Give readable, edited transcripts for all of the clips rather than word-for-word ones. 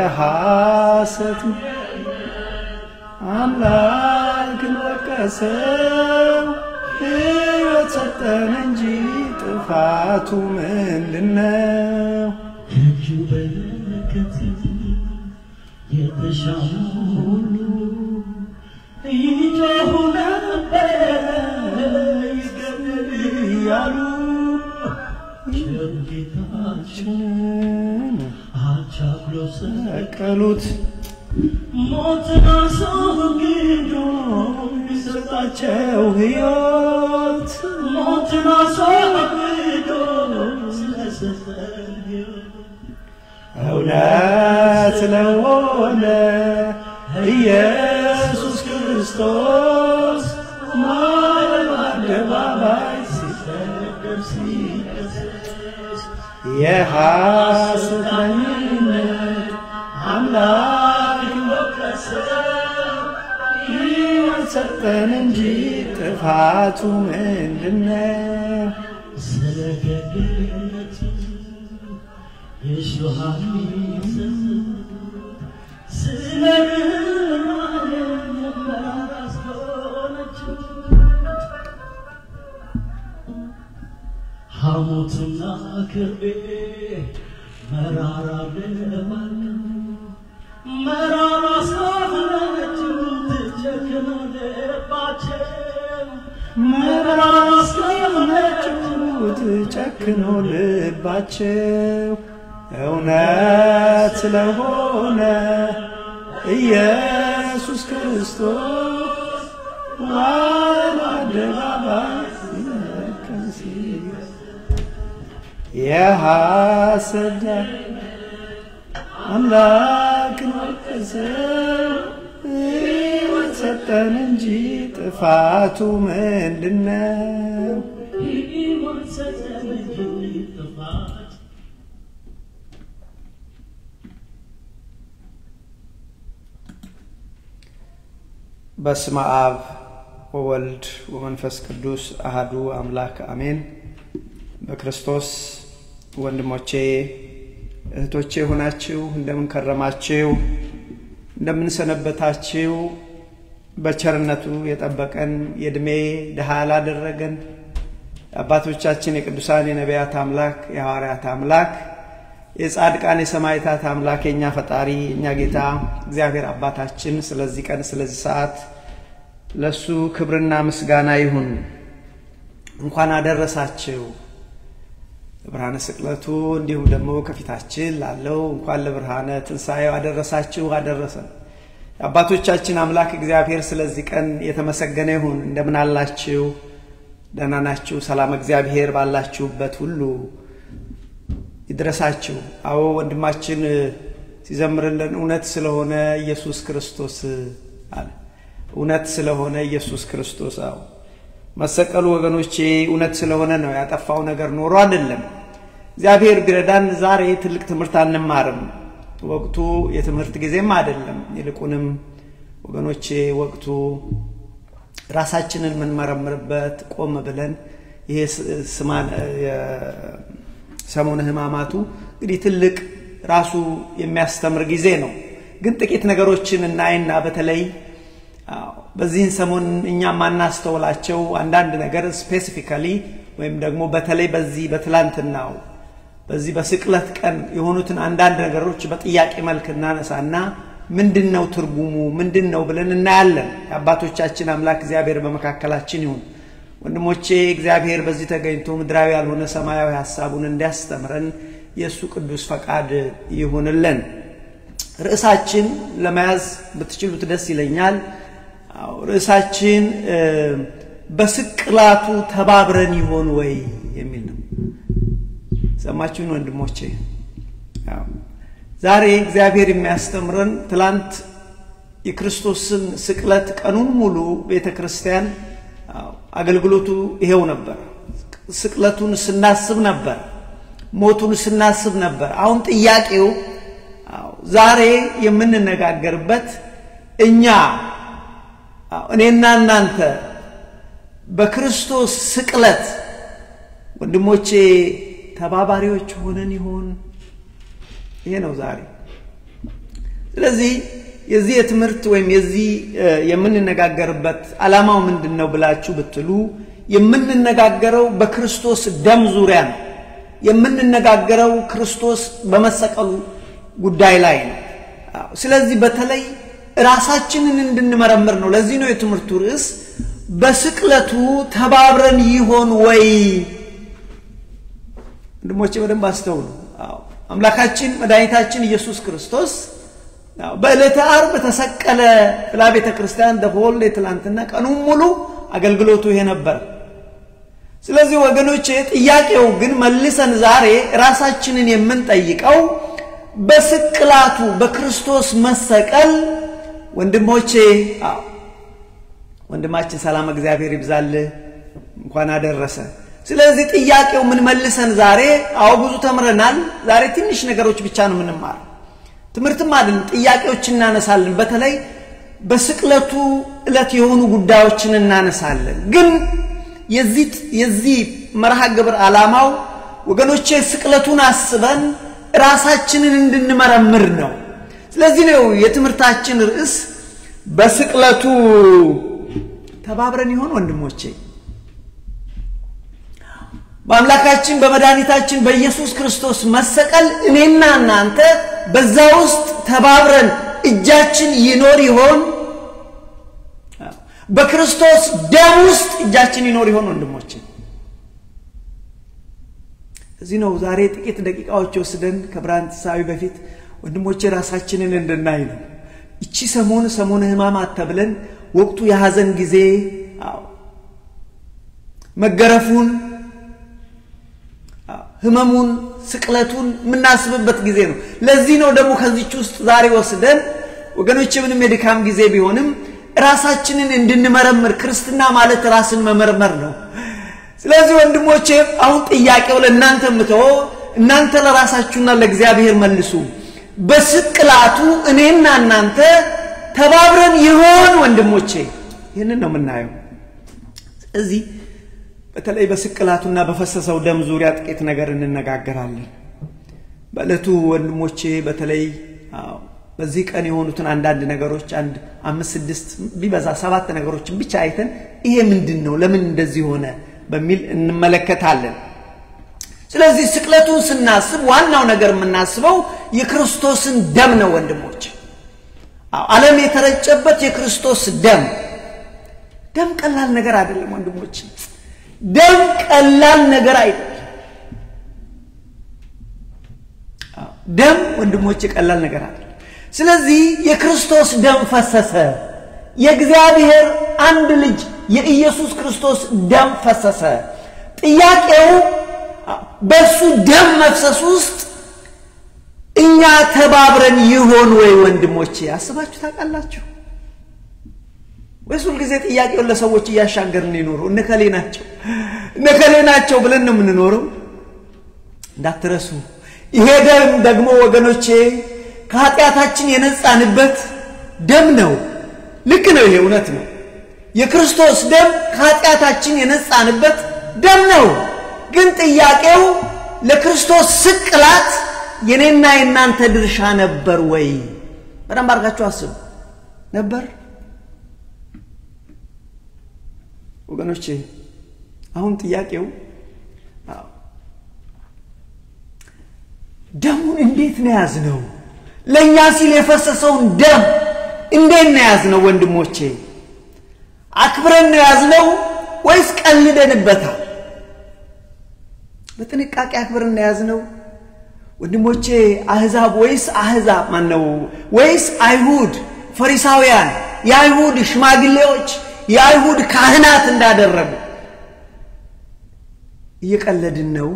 የሐሰት አምላክን ወቀሰው ሕይወት ሰጠን እንጂ ጥፋቱ ምንድነው? እጁ በረከት የተሻለ ሁሉ ይጮሁ ነበር ይስገድል እያሉ ጌታችንን አቻክሎ ሰቀሉት። ሞትን አስወግዶ ቢሰጣቸው ሕይወት ሞትን አስወግዶ ስለሰጠን እውነት ስለሆነ ኢየሱስ ክርስቶስ በአደባባይ ሲሰደብ ሲከሰስ የሐሰተኝነት አምላክ ወቀሰው ሕይወት ሰጠን እንጂ ጥፋቱ ምንድነው? ስለ ደግነቱ የሾህ ስለ ሐሞትና ክርቤ መራራ ለማን መራራ ሳለችው ትጨክኖ ልባቸው መራራ ሳለችው ትጨክኖ ልባቸው እውነት ስለሆነ ኢየሱስ ክርስቶስ በአደባባይ የሐሰት አምላክን ወቀሰው ሕይወት ሰጠን እንጂ ጥፋቱ ምንድነው? ሕይወት ሰጠን እንጂ ጥፋት በስመ አብ ወወልድ ወመንፈስ ቅዱስ አሐዱ አምላክ አሜን። በክርስቶስ ወንድሞቼ እህቶቼ ሆናችሁ እንደምን ከረማችሁ? እንደምን ሰነበታችሁ? በቸርነቱ የጠበቀን የእድሜ ድሃ ያላደረገን አባቶቻችን የቅዱሳን የነቢያት አምላክ የሐዋርያት አምላክ የጻድቃን የሰማዕታት አምላክ የኛ ፈጣሪ የኛ ጌታ እግዚአብሔር አባታችን ስለዚህ ቀን ስለዚህ ሰዓት ለሱ ክብርና ምስጋና ይሁን። እንኳን አደረሳችሁ ለብርሃነ ስቅለቱ እንዲሁም ደግሞ ከፊታችን ላለው እንኳን ለብርሃነ ትንሣኤው አደረሳችሁ አደረሰን። አባቶቻችን አምላክ እግዚአብሔር ስለዚህ ቀን የተመሰገነ ይሁን። እንደምን አላችሁ? ደህና ናችሁ? ሰላም እግዚአብሔር ባላችሁበት ሁሉ ይድረሳችሁ። አዎ ወንድማችን ሲዘምርልን እውነት ስለሆነ ኢየሱስ ክርስቶስ አለ። እውነት ስለሆነ ኢየሱስ ክርስቶስ አዎ መሰቀሉ ወገኖቼ እውነት ስለሆነ ነው። ያጠፋው ነገር ኖሮ አይደለም። እግዚአብሔር ቢረዳን ዛሬ ትልቅ ትምህርት አንማርም። ወቅቱ የትምህርት ጊዜም አይደለም። ይልቁንም ወገኖቼ ወቅቱ ራሳችንን ምን መረምርበት ቆም ብለን ይሄ ሰሞነ ሕማማቱ እንግዲህ ትልቅ ራሱ የሚያስተምር ጊዜ ነው ግን ጥቂት ነገሮችን እናይና በተለይ በዚህ ሰሞን እኛ ማናስተውላቸው አንዳንድ ነገር ስፔሲፊካሊ ወይም ደግሞ በተለይ በዚህ በትላንትናው በዚህ በስቅለት ቀን የሆኑትን አንዳንድ ነገሮች በጥያቄ መልክ እናነሳና ምንድነው ትርጉሙ ምንድነው ብለን እናያለን አባቶቻችን አምላክ እግዚአብሔር በመካከላችን ይሁን ወንድሞቼ እግዚአብሔር በዚህ ተገኝቶ ምድራዊ ያልሆነ ሰማያዊ ሐሳቡን እንዲያስተምረን የሱ ቅዱስ ፈቃድ ይሁንልን ርዕሳችን ለማያዝ ብትችሉት ደስ ይለኛል ርዕሳችን በስቅላቱ ተባብረን ይሆን ወይ የሚል ነው ሰማችሁን ወንድሞቼ ዛሬ እግዚአብሔር የሚያስተምረን ትላንት የክርስቶስን ስቅለት ቀኑን ሙሉ ቤተክርስቲያን አገልግሎቱ ይሄው ነበር ስቅለቱን ስናስብ ነበር ሞቱን ስናስብ ነበር አሁን ጥያቄው ዛሬ የምንነጋገርበት እኛ እኔና እናንተ በክርስቶስ ስቅለት ወንድሞቼ ተባባሪዎች ሆነን ይሆን ይሄ ነው ዛሬ ስለዚህ የዚህ የትምህርት ወይም የዚህ የምንነጋገርበት ዓላማው ምንድነው ብላችሁ ብትሉ የምንነጋገረው በክርስቶስ ደም ዙሪያ ነው የምንነጋገረው ክርስቶስ በመሰቀሉ ጉዳይ ላይ ነው ስለዚህ በተለይ ራሳችንን እንድንመረምር ነው ለዚህ ነው የትምህርቱ ርዕስ በስቅለቱ ተባብረን ይሆን ወይ ወንድሞቼ በደንብ አስተውሉ አምላካችን መድኃኒታችን ኢየሱስ ክርስቶስ በዕለተ ዓርብ ተሰቀለ ብላ ቤተክርስቲያን ደሆል ለትላንትና ቀኑን ሙሉ አገልግሎቱ ይሄ ነበር ስለዚህ ወገኖቼ ጥያቄው ግን መልሰን ዛሬ ራሳችንን የምንጠይቀው በስቅላቱ በክርስቶስ መሰቀል ወንድሞቼ ወንድማችን ሰላም እግዚአብሔር ይብዛልህ እንኳን አደረሰ ስለዚህ ጥያቄው ምን መልሰን ዛሬ ብዙ ተምረናል ዛሬ ትንሽ ነገሮች ብቻ ነው ምንማር ትምህርትም አይደለም ጥያቄዎችን እናነሳለን በተለይ በስቅለቱ ዕለት የሆኑ ጉዳዮችን እናነሳለን ግን የዚህ መርሃ ግብር ዓላማው ወገኖቼ ስቅለቱን አስበን ራሳችንን እንድንመረምር ነው ስለዚህ ነው የትምህርታችን ርዕስ በስቅለቱ ተባብረን ይሆን ወንድሞቼ በአምላካችን በመድኃኒታችን በኢየሱስ ክርስቶስ መሰቀል እኔና እናንተ በዛ ውስጥ ተባብረን እጃችን ይኖር ይሆን በክርስቶስ ደም ውስጥ እጃችን ይኖር ይሆን ወንድሞቼ እዚህ ነው ዛሬ ጥቂት ደቂቃዎች ወስደን ከብርሃን ትንሣኤ በፊት ወንድሞቼ ራሳችንን እንድናይ ነው እቺ ሰሞነ ሕማማት ተብለን ወቅቱ የሐዘን ጊዜ መገረፉን ህመሙን ስቅለቱን ምናስብበት ጊዜ ነው ለዚህ ነው ደግሞ ከዚህች ውስጥ ዛሬ ወስደን ወገኖቼ ምንም የድካም ጊዜ ቢሆንም ራሳችንን እንድንመረምር ክርስትና ማለት ራስን መመርመር ነው ስለዚህ ወንድሞቼ አሁን ጥያቄው ለእናንተ ምተው እናንተ ለራሳችሁና ለእግዚአብሔር መልሱ በስቅላቱ እኔና እናንተ ተባብረን ይሆን ወንድሞቼ ይሄንን ነው የምናየው ስለዚህ በተለይ በስቅላቱና በፈሰሰው ደም ዙሪያ ጥቂት ነገር እንነጋገራለን በእለቱ ወንድሞቼ በተለይ በዚህ ቀን የሆኑትን አንዳንድ ነገሮች 5-6 ቢበዛ 7 ነገሮችን ብቻ አይተን ይሄ ምንድነው ለምን እንደዚህ ሆነ በሚል እንመለከታለን ስለዚህ ስቅለቱን ስናስብ ዋናው ነገር የምናስበው የክርስቶስን ደም ነው ወንድሞቼ ዓለም የተረጨበት የክርስቶስ ደም ቀላል ነገር አይደለም ወንድሞቼ ደም ቀላል ነገር አይደለም ደም ወንድሞቼ ቀላል ነገር አይደለም ስለዚህ የክርስቶስ ደም ፈሰሰ የእግዚአብሔር አንድ ልጅ የኢየሱስ ክርስቶስ ደም ፈሰሰ ጥያቄው በሱ ደም መፍሰስ ውስጥ እኛ ተባብረን ይሆን ወይ ወንድሞቼ አስባችሁ ታውቃላችሁ ወይስ ሁልጊዜ ጥያቄውን ለሰዎች እያሻገርን ይኖረው እነከሌ ናቸው ብለን ነው የምንኖረው እንዳትረሱ ይሄ ደም ደግሞ ወገኖቼ ከኃጢአታችን የነጻንበት ደም ነው ልክ ነው ይሄ እውነት ነው የክርስቶስ ደም ከኃጢአታችን የነጻንበት ደም ነው ግን ጥያቄው ለክርስቶስ ስቅላት የኔና የናንተ ድርሻ ነበር ወይ? በደንብ አድርጋችሁ አስቡ። ነበር? ወገኖቼ አሁን ጥያቄው ደሙን እንዴት ነው ያዝነው? ለኛ ሲል የፈሰሰውን ደም እንዴት ነው ያዝነው? ወንድሞቼ አክብረን ነው ያዝነው ወይስ ቀልደንበታል? በጥንቃቄ አክብረን ነው ያዝነው ወንድሞቼ? አህዛብ ወይስ አህዛብ ማነው? ወይስ አይሁድ ፈሪሳውያን የአይሁድ ሽማግሌዎች የአይሁድ ካህናት እንዳደረጉ እየቀለድን ነው?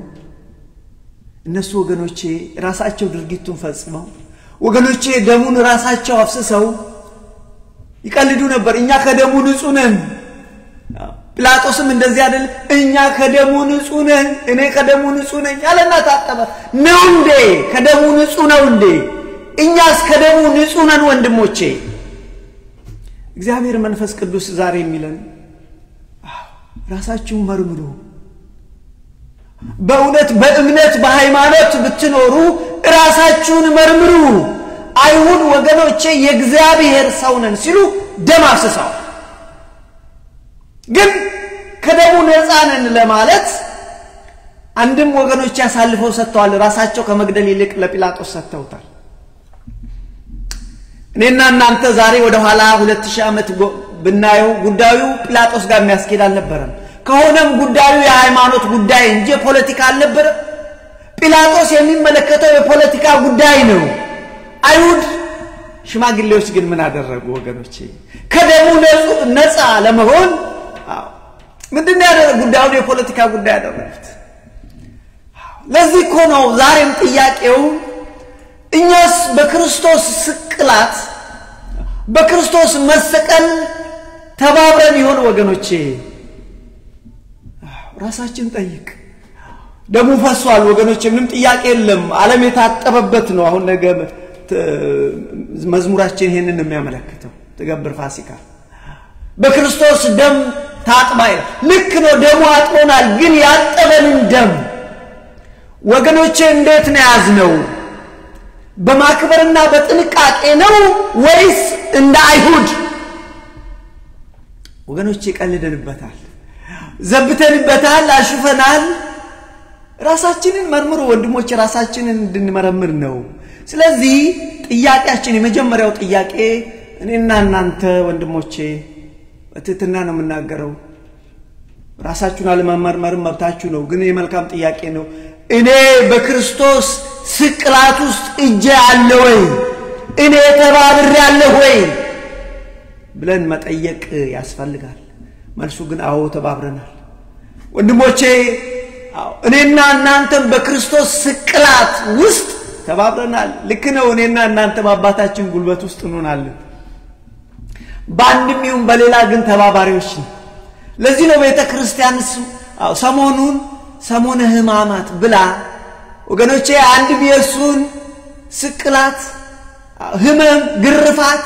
እነሱ ወገኖቼ ራሳቸው ድርጊቱን ፈጽመው ወገኖቼ ደሙን ራሳቸው አፍስሰው ይቀልዱ ነበር። እኛ ከደሙ ንጹህ ነን። ጲላጦስም እንደዚህ አይደል? እኛ ከደሙ ንጹህ ነን፣ እኔ ከደሙ ንጹህ ነኝ ያለና ታጠበ ነው እንዴ? ከደሙ ንጹህ ነው እንዴ? እኛስ ከደሙ ንጹህ ነን ወንድሞቼ? እግዚአብሔር መንፈስ ቅዱስ ዛሬ የሚለን ራሳችሁን መርምሩ። በእውነት በእምነት በሃይማኖት ብትኖሩ ራሳችሁን መርምሩ። አይሁድ ወገኖቼ የእግዚአብሔር ሰው ነን ሲሉ ደም አፍስሰው ግን ከደሙ ነፃ ነን ለማለት አንድም ወገኖቼ ያሳልፈው ሰጥተዋል። ራሳቸው ከመግደል ይልቅ ለጲላጦስ ሰጥተውታል። እኔና እናንተ ዛሬ ወደ ኋላ 2000 ዓመት ብናየው ጉዳዩ ጲላጦስ ጋር የሚያስኬድ አልነበረም። ከሆነም ጉዳዩ የሃይማኖት ጉዳይ እንጂ ፖለቲካ አልነበረም። ጲላጦስ የሚመለከተው የፖለቲካ ጉዳይ ነው። አይሁድ ሽማግሌዎች ግን ምን አደረጉ ወገኖቼ? ከደሙ ነፃ ለመሆን ምንድን ነው ያደረጉት? ጉዳዩን የፖለቲካ ጉዳይ ያደረጉት። ለዚህ እኮ ነው ዛሬም ጥያቄው እኛስ በክርስቶስ ስቅላት በክርስቶስ መሰቀል ተባብረን ይሆን ወገኖቼ? ራሳችን ጠይቅ። ደሙ ፈሷል ወገኖቼ፣ ምንም ጥያቄ የለም። ዓለም የታጠበበት ነው። አሁን ነገ መዝሙራችን ይሄንን የሚያመለክተው ተገብር ፋሲካ በክርስቶስ ደም ታጥባይ ልክ ነው። ደሙ አጥቦናል። ግን ያጠበንን ደም ወገኖቼ እንዴት ነው ያዝነው? በማክበርና በጥንቃቄ ነው ወይስ እንደ አይሁድ ወገኖቼ ቀልደንበታል፣ ዘብተንበታል፣ አሽፈናል? ራሳችንን መርምሩ ወንድሞቼ፣ ራሳችንን እንድንመረምር ነው። ስለዚህ ጥያቄያችን የመጀመሪያው ጥያቄ እኔና እናንተ ወንድሞቼ በትህትና ነው የምናገረው። ራሳችሁን አለመመርመር መብታችሁ ነው፣ ግን የመልካም ጥያቄ ነው። እኔ በክርስቶስ ስቅላት ውስጥ እጄ አለ ወይ? እኔ ተባብሬያለሁ ወይ ብለን መጠየቅ ያስፈልጋል። መልሱ ግን አዎ ተባብረናል ወንድሞቼ። እኔና እናንተም በክርስቶስ ስቅላት ውስጥ ተባብረናል። ልክ ነው። እኔና እናንተ በአባታችን ጉልበት ውስጥ እንሆናለን። በአንድም ይሁን በሌላ ግን ተባባሪዎች ነን። ለዚህ ነው ቤተክርስቲያን ሰሞኑን ሰሞነ ሕማማት ብላ ወገኖቼ አንድም የሱን ስቅላት ሕመም ግርፋት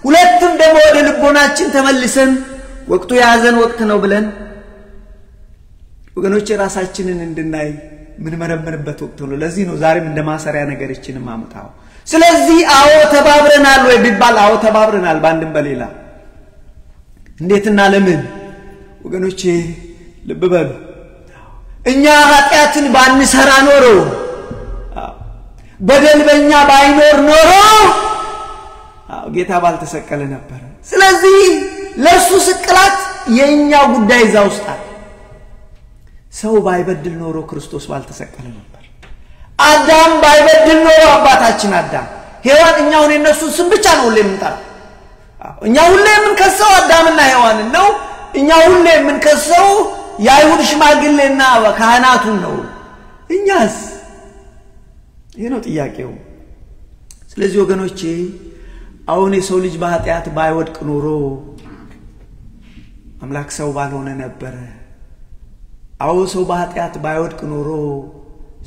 ሁለቱም ደግሞ ወደ ልቦናችን ተመልሰን ወቅቱ ያዘን ወቅት ነው ብለን ወገኖቼ ራሳችንን እንድናይ ምን መረመርበት ወቅት ነው። ለዚህ ነው ዛሬም እንደማሰሪያ ነገርችንም አመጣው። ስለዚህ አዎ ተባብረናል ወይ ቢባል አዎ ተባብረናል በአንድም በሌላ። እንዴትና ለምን ወገኖቼ ልብ በሉ። እኛ ኃጢአትን ባንሰራ ኖሮ በደል በእኛ ባይኖር ኖሮ ጌታ ባልተሰቀለ ነበር። ስለዚህ ለሱ ስቅላት የኛ ጉዳይ እዛ ውስጥ አለ። ሰው ባይበድል ኖሮ ክርስቶስ ባልተሰቀለ ነበር። አዳም ባይበድል ኖሮ አባታችን አዳም፣ ሔዋን እኛ ሁሉ እነሱ ስም ብቻ ነው ሁሌ የምንጠራው። እኛ ሁሌ የምንከሰው አዳምና ሔዋንን ነው። እኛ ሁሌ የምንከሰው የአይሁድ ሽማግሌና ካህናቱን ነው። እኛስ? ይሄ ነው ጥያቄው። ስለዚህ ወገኖቼ አሁን የሰው ልጅ በኃጢአት ባይወድቅ ኖሮ አምላክ ሰው ባልሆነ ነበር። አዎ ሰው በኃጢአት ባይወድቅ ኖሮ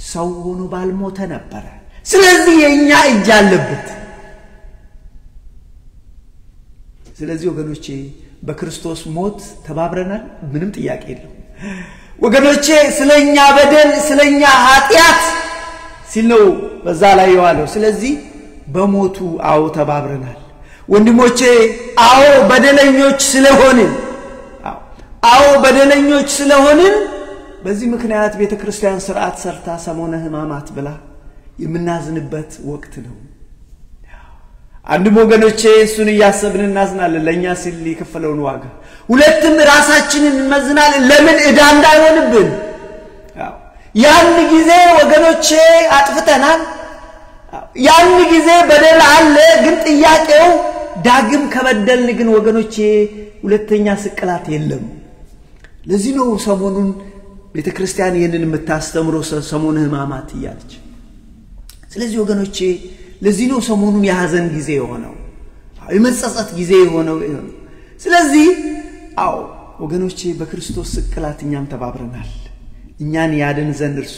ሰው ሆኖ ባልሞተ ነበር። ስለዚህ የኛ እጅ አለበት። ስለዚህ ወገኖቼ በክርስቶስ ሞት ተባብረናል፣ ምንም ጥያቄ የለም። ወገኖቼ ስለኛ በደል ስለኛ ኃጢያት ሲለው በዛ ላይ የዋለው ስለዚህ በሞቱ አው ተባብረናል ወንድሞቼ አው በደለኞች ስለሆንን በዚህ ምክንያት ቤተክርስቲያን ሥርዓት ሰርታ ሰሞነ ሕማማት ብላ የምናዝንበት ወቅት ነው አንድም ወገኖቼ እሱን ያያሰብን እናዝናለን ለኛ ሲል ይከፈለውን ዋጋ ሁለትም ራሳችንን እንመዝናለን ለምን እዳ እንዳይሆንብን ያን ጊዜ ወገኖቼ አጥፍተናል ያን ጊዜ በደል አለ ግን ጥያቄው ዳግም ከበደልን ግን ወገኖቼ ሁለተኛ ስቅላት የለም ለዚህ ነው ሰሞኑን ቤተክርስቲያን ይሄንን የምታስተምረው ሰሞነ ሕማማት ይያለች ስለዚህ ወገኖቼ ለዚህ ነው ሰሞኑን የሐዘን ጊዜ የሆነው የመጸጸት ጊዜ የሆነው ስለዚህ አው ወገኖቼ በክርስቶስ ስቅላት እኛም ተባብረናል እኛን ያድን ዘንድ እርሱ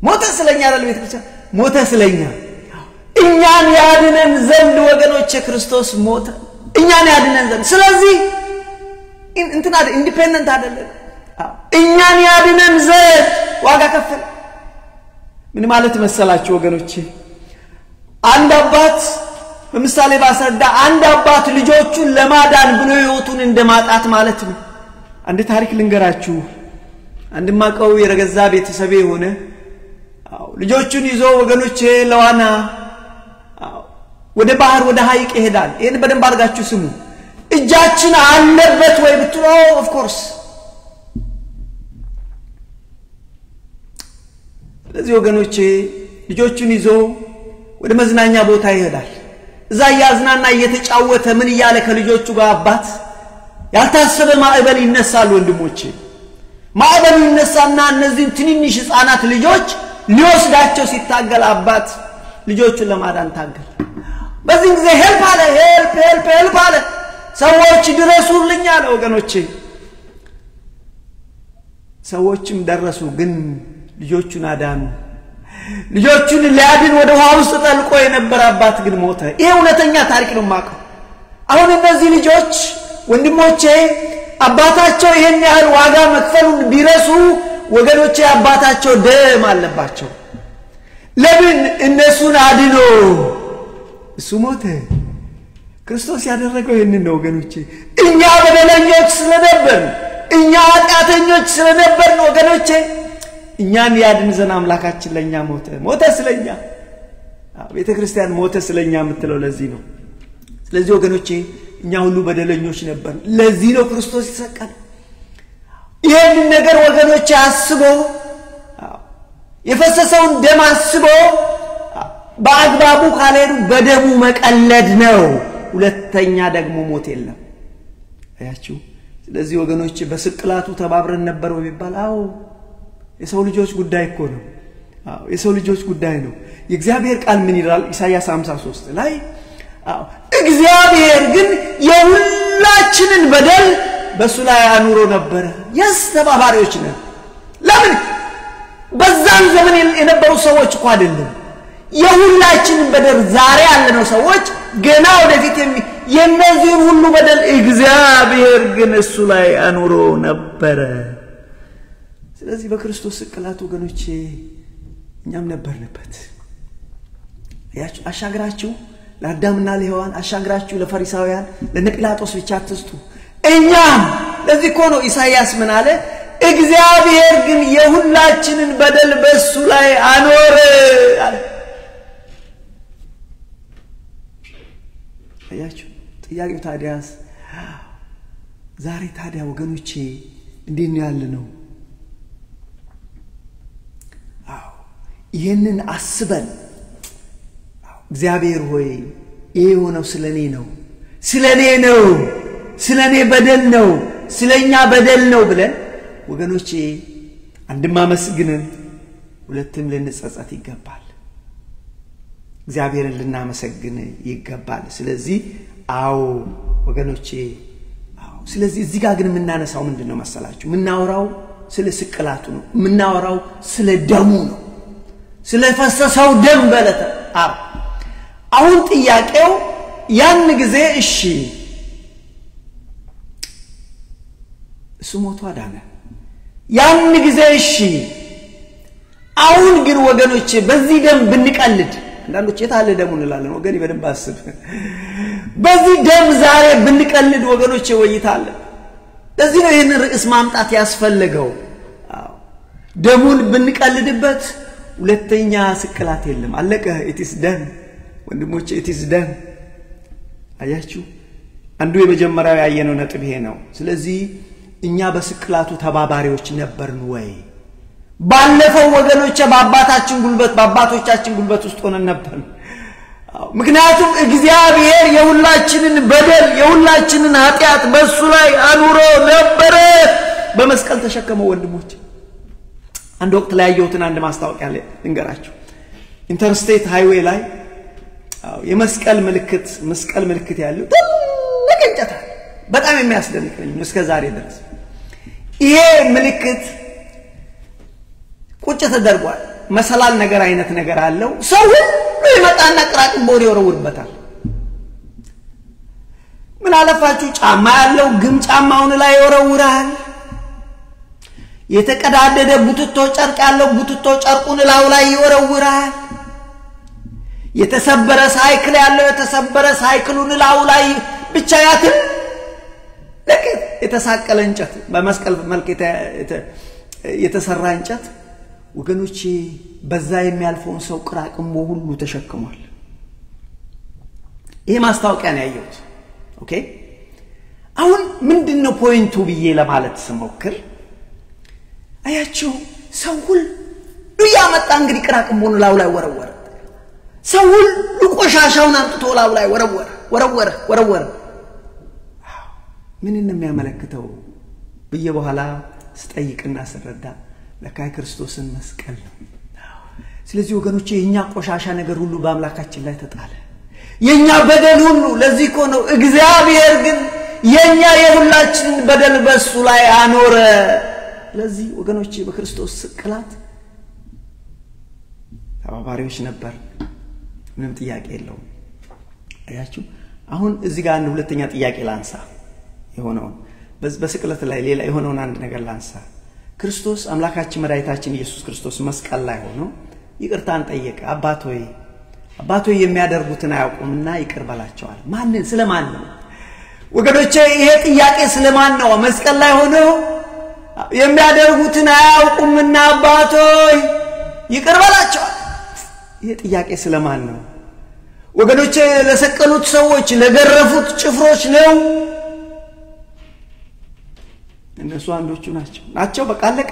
ሞተ ስለኛ አይደል ቤተክርስቲያን ሞተ ስለኛ እኛን ያድነን ዘንድ ወገኖቼ ክርስቶስ ሞተ እኛን ያድነን ዘንድ ስለዚህ እንትና ኢንዲፔንደንት አይደለም እኛን ያድነን ዘንድ ዋጋ ከፈለ ምን ማለት መሰላችሁ ወገኖቼ አንድ አባት በምሳሌ ባሰዳ አንድ አባት ልጆቹን ለማዳን ብሎ ህይወቱን እንደማጣት ማለት ነው አንድ ታሪክ ልንገራችሁ አንድ ማቀው የረገዛ ቤተሰቤ ሆነ ልጆቹን ይዞ ወገኖቼ ለዋና ወደ ባህር ወደ ሐይቅ ይሄዳል ይሄን በደንብ አርጋችሁ ስሙ እጃችን አለበት ወይ ብትሮ ኦፍ ኮርስ ለዚህ ወገኖቼ ልጆቹን ይዞ ወደ መዝናኛ ቦታ ይሄዳል እዛ ያዝናና እየተጫወተ ምን ይያለ ከልጆቹ ጋር አባት ያልታሰበ ማዕበል ይነሳል ወንድሞቼ ማዕበል ይነሳና እነዚህ ትንንሽ ህፃናት ልጆች ሊወስዳቸው ሲታገል አባት ልጆቹን ለማዳን ታገል በዚህ ጊዜ ሄልፕ አለ ሰዎች ድረሱልኝ አለ ወገኖቼ ሰዎችም ደረሱ ግን ልጆቹን አዳኑ ልጆቹን ሊያድን ወደ ውሃ ውስጥ ጠልቆ የነበረ አባት ግን ሞተ ይሄ እውነተኛ ታሪክ ነው ማቀው አሁን እነዚህ ልጆች ወንድሞቼ አባታቸው ይሄን ያህል ዋጋ መክፈሉን ቢረሱ ወገኖቼ አባታቸው ደም አለባቸው ለምን እነሱን አድኖ እሱ ሞተ ክርስቶስ ያደረገው ይሄንን ነው ወገኖቼ እኛ በደለኞች ስለነበር እኛ ኃጢአተኞች ስለነበር ወገኖቼ እኛን ያድን ዘንድ አምላካችን ለኛ ሞተ ስለኛ ቤተክርስቲያን ሞተ ስለኛ የምትለው ለዚህ ነው ስለዚህ ወገኖቼ እኛ ሁሉ በደለኞች ነበር ለዚህ ነው ክርስቶስ ይሰቀል ይሄን ነገር ወገኖቼ አስቦ የፈሰሰውን ደም አስቦ በአግባቡ ካለሉ በደሙ መቀለድ ነው ሁለተኛ ደግሞ ሞት የለም አያችሁ ስለዚህ ወገኖቼ በስቅላቱ ተባብረን ነበር ወይባላው የሰው ልጆች ጉዳይ እኮ ነው የሰው ልጆች ጉዳይ ነው የእግዚአብሔር ቃል ምን ይላል ኢሳይያስ 53 ላይ እግዚአብሔር ግን የሁላችንን በደል በሱ ላይ አኑሮ ነበር ተባባሪዎች ነን ለምን በዛን ዘመን የነበሩ ሰዎች እኮ አይደለም የሁላችንን በደል ዛሬ ያለነው ሰዎች ገና ወደፊት የነዚህን ሁሉ በደል እግዚአብሔር ግን እሱ ላይ አኑሮ ነበር ስለዚህ በክርስቶስ ስቅላት ወገኖቼ እኛም ነበርንበት ያቺ አሻግራችሁ ለአዳምና ለሔዋን አሻግራችሁ ለፈሪሳውያን ለነጲላጦስ ብቻ አትስጡ እኛም ለዚህ እኮ ነው ኢሳይያስ ምን አለ እግዚአብሔር ግን የሁላችንን በደል በሱ ላይ አኖረ አለ አያችሁ ጥያቄው ታዲያስ ዛሬ ታዲያ ወገኖቼ እንዴት ነው ያለነው ይሄንን አስበን እግዚአብሔር ሆይ ይሄ ሆነው ስለኔ በደል ነው ስለኛ በደል ነው ብለን ወገኖቼ አንድም አመስግነን ሁለትም ልንጸጸት ይገባል እግዚአብሔርን ልናመሰግን ይገባል ስለዚህ አዎ ወገኖቼ አዎ ስለዚህ እዚህ ጋር ግን ምናነሳው ምንድነው መሰላችሁ ምናወራው ስለ ስቅላቱ ነው ምናወራው ስለ ደሙ ነው ስለ ፈሰሰው ደም በለተ አሁን ጥያቄው ያን ጊዜ እሺ እሱ ሞቶ አዳነ ያን ጊዜ እሺ አሁን ግን ወገኖቼ በዚህ ደም ብንቀልድ አንዳንዶች የታለ ደሙ እንላለን ወገን በደንብ አስብ በዚህ ደም ዛሬ ብንቀልድ ወገኖቼ ወይታለ ለዚህ ነው ይሄን ርዕስ ማምጣት ያስፈልገው ደሙን ብንቀልድበት ሁለተኛ ስቅላት የለም አለቀ it is done ወንድሞቼ it is done አያችሁ አንዱ የመጀመሪያው ያየነው ነጥብ ይሄ ነው ስለዚህ እኛ በስቅላቱ ተባባሪዎች ነበርን ወይ ባለፈው ወገኖቼ በአባቶቻችን ጉልበት ውስጥ ሆነን ነበር ምክንያቱም እግዚአብሔር የሁላችንን በደል የሁላችንን ኃጢያት በሱ ላይ አኑሮ ነበር በመስቀል ተሸከመው ወንድሞቼ አንድ ወቅት ላይ ያየሁትን አንድ ማስታወቂያ ልንገራችሁ ኢንተርስቴት ሃይዌይ ላይ የመስቀል ምልክት ያለው ትልቅ እንጨት በጣም የሚያስደንቅ ነው እስከ ዛሬ ድረስ ይሄ ምልክት ቁጭ ተደርጓል መሰላል ነገር አይነት ነገር አለው ሰው ሁሉ ይመጣና ቅራቅም ቦሪ ወረውርበታል ምን አለፋችሁ ጫማ ያለው ግም ጫማውን ላይ ወረውራል የተቀዳደደ ቡትቶ ጨርቅ ያለው ቡትቶ ጨርቁን ላይ ይወረውራል የተሰበረ ሳይክል ያለው የተሰበረ ሳይክሉን ላይ ብቻ ያትን ለከት የተሳቀለ እንጨት በመስቀል መልክ የተሰራ እንጨት ወገኖቼ በዛ የሚያልፈውን ሰው ቅራቅም ሁሉ ተሸክሟል ይሄ ማስታወቂያ ነው ያየሁት ኦኬ አሁን ምንድነው ፖይንቱ ብዬ ለማለት ስሞክር አያችሁ ሰው ሁሉ ያመጣ እንግዲህ ቅራቅም ላይ ወረወረ ሰው ሁሉ ቆሻሻውን አምጥቶ ላይ ወረወረ ምን እንደሚያመለክተው ብዬ በኋላ ስጠይቅና ስረዳ ለካይ ክርስቶስን መስቀል ነው ስለዚህ ወገኖቼ የኛ ቆሻሻ ነገር ሁሉ በአምላካችን ላይ ተጣለ የኛ በደል ሁሉ ለዚህ እኮ ነው እግዚአብሔር ግን የኛ የሁላችንን በደል በሱ ላይ አኖረ ለዚህ ወገኖቼ በክርስቶስ ስቅላት ተባባሪዎች ነበር ምንም ጥያቄ የለውም አያችሁ አሁን እዚህ ጋር አንድ ሁለተኛ ጥያቄ ላንሳ የሆነው በስቅለት ላይ ሌላ የሆነውን አንድ ነገር ላንሳ ክርስቶስ አምላካችን መድኃኒታችን ኢየሱስ ክርስቶስ መስቀል ላይ ሆኖ ይቅርታን ጠየቀ አባቶይ የሚያደርጉትን አያውቁምና ይቅር በላቸዋል ማንን ስለማን ነው ወገኖቼ ይሄ ጥያቄ ስለማን ነው መስቀል ላይ ሆኖ የሚያደርጉትን አያውቁምና አባቶይ ይቅር በላቸዋል ይሄ ጥያቄ ስለማን ነው ወገኖቼ ለሰቀሉት ሰዎች ለገረፉት ጭፍሮች ነው እነሱ አንዶቹ ናቸው በቃ አለቀ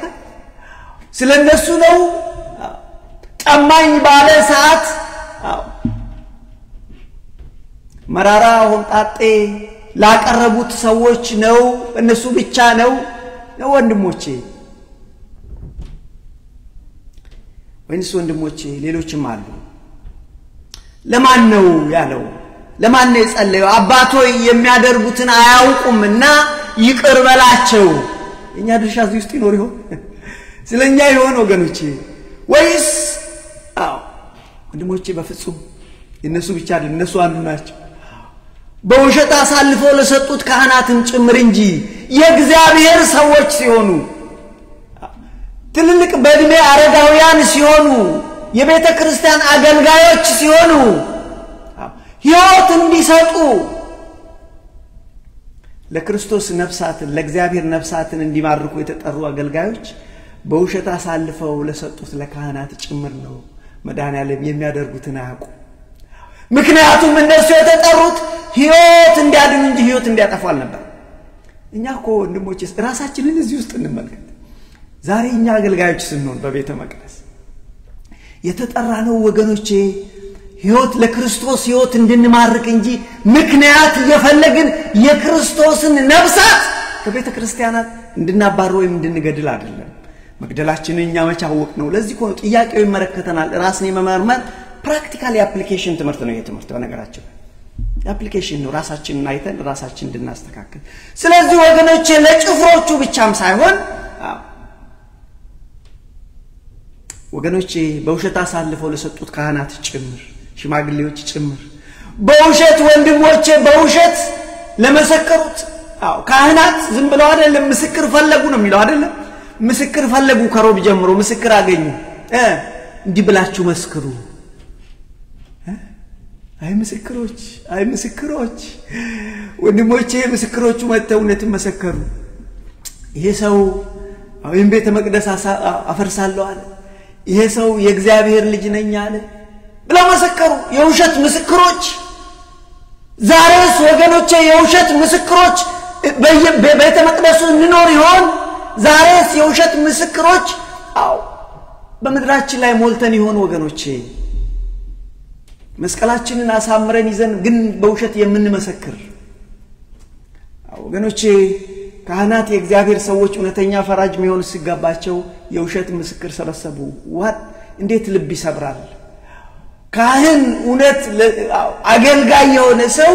ስለነሱ ነው ጠማኝ ባለ ሰዓት መራራ ሆምጣጤ ላቀረቡት ሰዎች ነው እነሱ ብቻ ነው ወንድሞቼ ወይንስ ወንድሞቼ ሌሎችም አሉ ለማን ነው ያለው ለማን ነው የጸለየው አባቶይ የሚያደርጉትን አያውቁምና ይቅር በላቸው እኛ ድርሻ እዚህ ውስጥ ይኖር ይሆን ስለኛ ይሆን ወገኖቼ ወይስ ወንድሞቼ በፍጹም እነሱ ብቻ አይደለም እነሱ አንዱ ናቸው በውሸት አሳልፈው ለሰጡት ካህናትን ጭምር እንጂ የእግዚአብሔር ሰዎች ሲሆኑ ትልልቅ በእድሜ አረጋውያን ሲሆኑ የቤተ ክርስቲያን አገልጋዮች ሲሆኑ ሕይወት እንዲሰጡ ለክርስቶስ ነፍሳትን ለእግዚአብሔር ነፍሳትን እንዲማርኩ የተጠሩ አገልጋዮች በውሸት አሳልፈው ለሰጡት ለካህናት ጭምር ነው መድኃኒዓለም የሚያደርጉትን አያውቁ ምክንያቱም እነሱ የተጠሩት ሕይወት እንዲያድኑ እንጂ ሕይወት እንዲያጠፉ አልነበር እኛ እኮ ወንድሞቼ ራሳችንን እዚህ ውስጥ እንመልከት ዛሬ እኛ አገልጋዮች ስንሆን በቤተ መቅደስ የተጠራነው ወገኖቼ ሕይወት ለክርስቶስ ሕይወት እንድንማርክ እንጂ ምክንያት እየፈለግን የክርስቶስን ነፍሳት ከቤተ ክርስቲያናት እንድናባር ወይም እንድንገድል አይደለም መግደላችንን እኛ መቻወቅ ነው ለዚህ እኮ ጥያቄው ይመረከተናል ራስን የመመርመር ፕራክቲካል የአፕሊኬሽን ትምህርት ነው የትምህርት በነገራችን የአፕሊኬሽን ነው ራሳችንን አይተን ራሳችንን እንድናስተካክል ስለዚህ ወገኖቼ ለጭፍሮቹ ብቻም ሳይሆን ወገኖቼ በውሸት አሳልፈው ለሰጡት ካህናት ጭምር ሽማግሌዎች ጭምር በውሸት ወንድሞቼ በውሸት ለመሰከሩት ካህናት ዝም ብለው አይደለም ምስክር ፈለጉ ነው የሚለው አይደለም ምስክር ፈለጉ ከሮብ ጀምሮ ምስክር አገኙ እንዲህ ብላችሁ መስክሩ አይ ምስክሮች ወንድሞቼ ምስክሮቹ መተው እውነትን መሰከሩ ይሄ ሰው አሁን ቤተ መቅደስ አፈርሳለሁ አለ ይሄ ሰው የእግዚአብሔር ልጅ ነኝ አለ ብለው መሰከሩ የውሸት ምስክሮች ዛሬስ ወገኖቼ የውሸት ምስክሮች በቤተ መቅደሱ እንኖር ይሆን ዛሬስ የውሸት ምስክሮች አው በመድራችን ላይ ሞልተን ይሆን ወገኖቼ መስቀላችንን አሳምረን ይዘን ግን በውሸት የምንመሰክር ወገኖቼ ካህናት የእግዚአብሔር ሰዎች እውነተኛ ፈራጅ የሚሆኑ ሲገባቸው የውሸት ምስክር ሰበሰቡ ዋት እንዴት ልብ ይሰብራል ካህን እውነት አገልጋይ የሆነ ሰው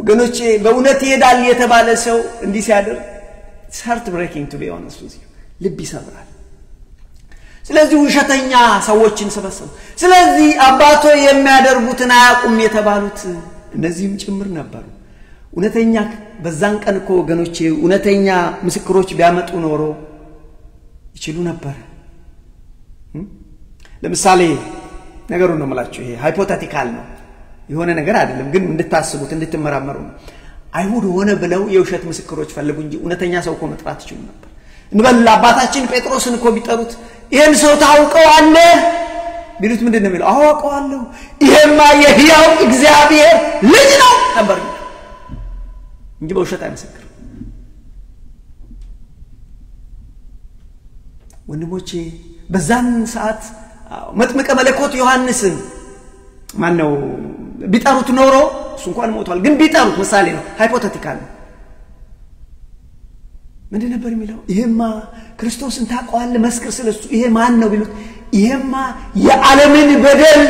ወገኖቼ በእውነት ይሄዳል የተባለ ሰው እንዲህ ሲያደርግ heart breaking to be honest with you ልብ ይሰብራል ስለዚህ ውሸተኛ ሰዎችን ሰበሰቡ ስለዚህ አባቶ የሚያደርጉትን አያቁም የተባሉት እነዚህም ጭምር ነበሩ እውነተኛ በዛን ቀን እኮ ወገኖቼ እውነተኛ ምስክሮች ቢያመጡ ኖሮ ይችሉ ነበር ለምሳሌ ነገሩን ነው ማለት ይሄ ሃይፖቴቲካል ነው የሆነ ነገር አይደለም ግን እንድታስቡት እንድትመራመሩ ነው አይሁድ ሆነ ብለው የውሸት ምስክሮች ፈልጉ እንጂ እውነተኛ ሰው እኮ መጥራት ይችሉ ነበር እንበል አባታችን ጴጥሮስን እኮ ቢጠሩት ይሄን ሰው ታውቀዋለህ ቢሉት ምንድነው የሚለው አውቀዋለሁ ይሄማ የሕያው እግዚአብሔር ልጅ ነው ነበር እንጂ በውሸት አይመሰክር ወንድሞቼ በዛን ሰዓት መጥምቀ መለኮት ዮሐንስን ማን ነው ቢጠሩት ኖሮ እሱ እንኳን ሞቷል ግን ቢጠሩት ምሳሌ ነው ሃይፖቴቲካል ምንድን ነበር የሚለው ይሄማ ክርስቶስን ታውቀዋለህ መስክር ስለሱ ይሄ ማን ነው ቢሉት ይሄማ የዓለምን በደል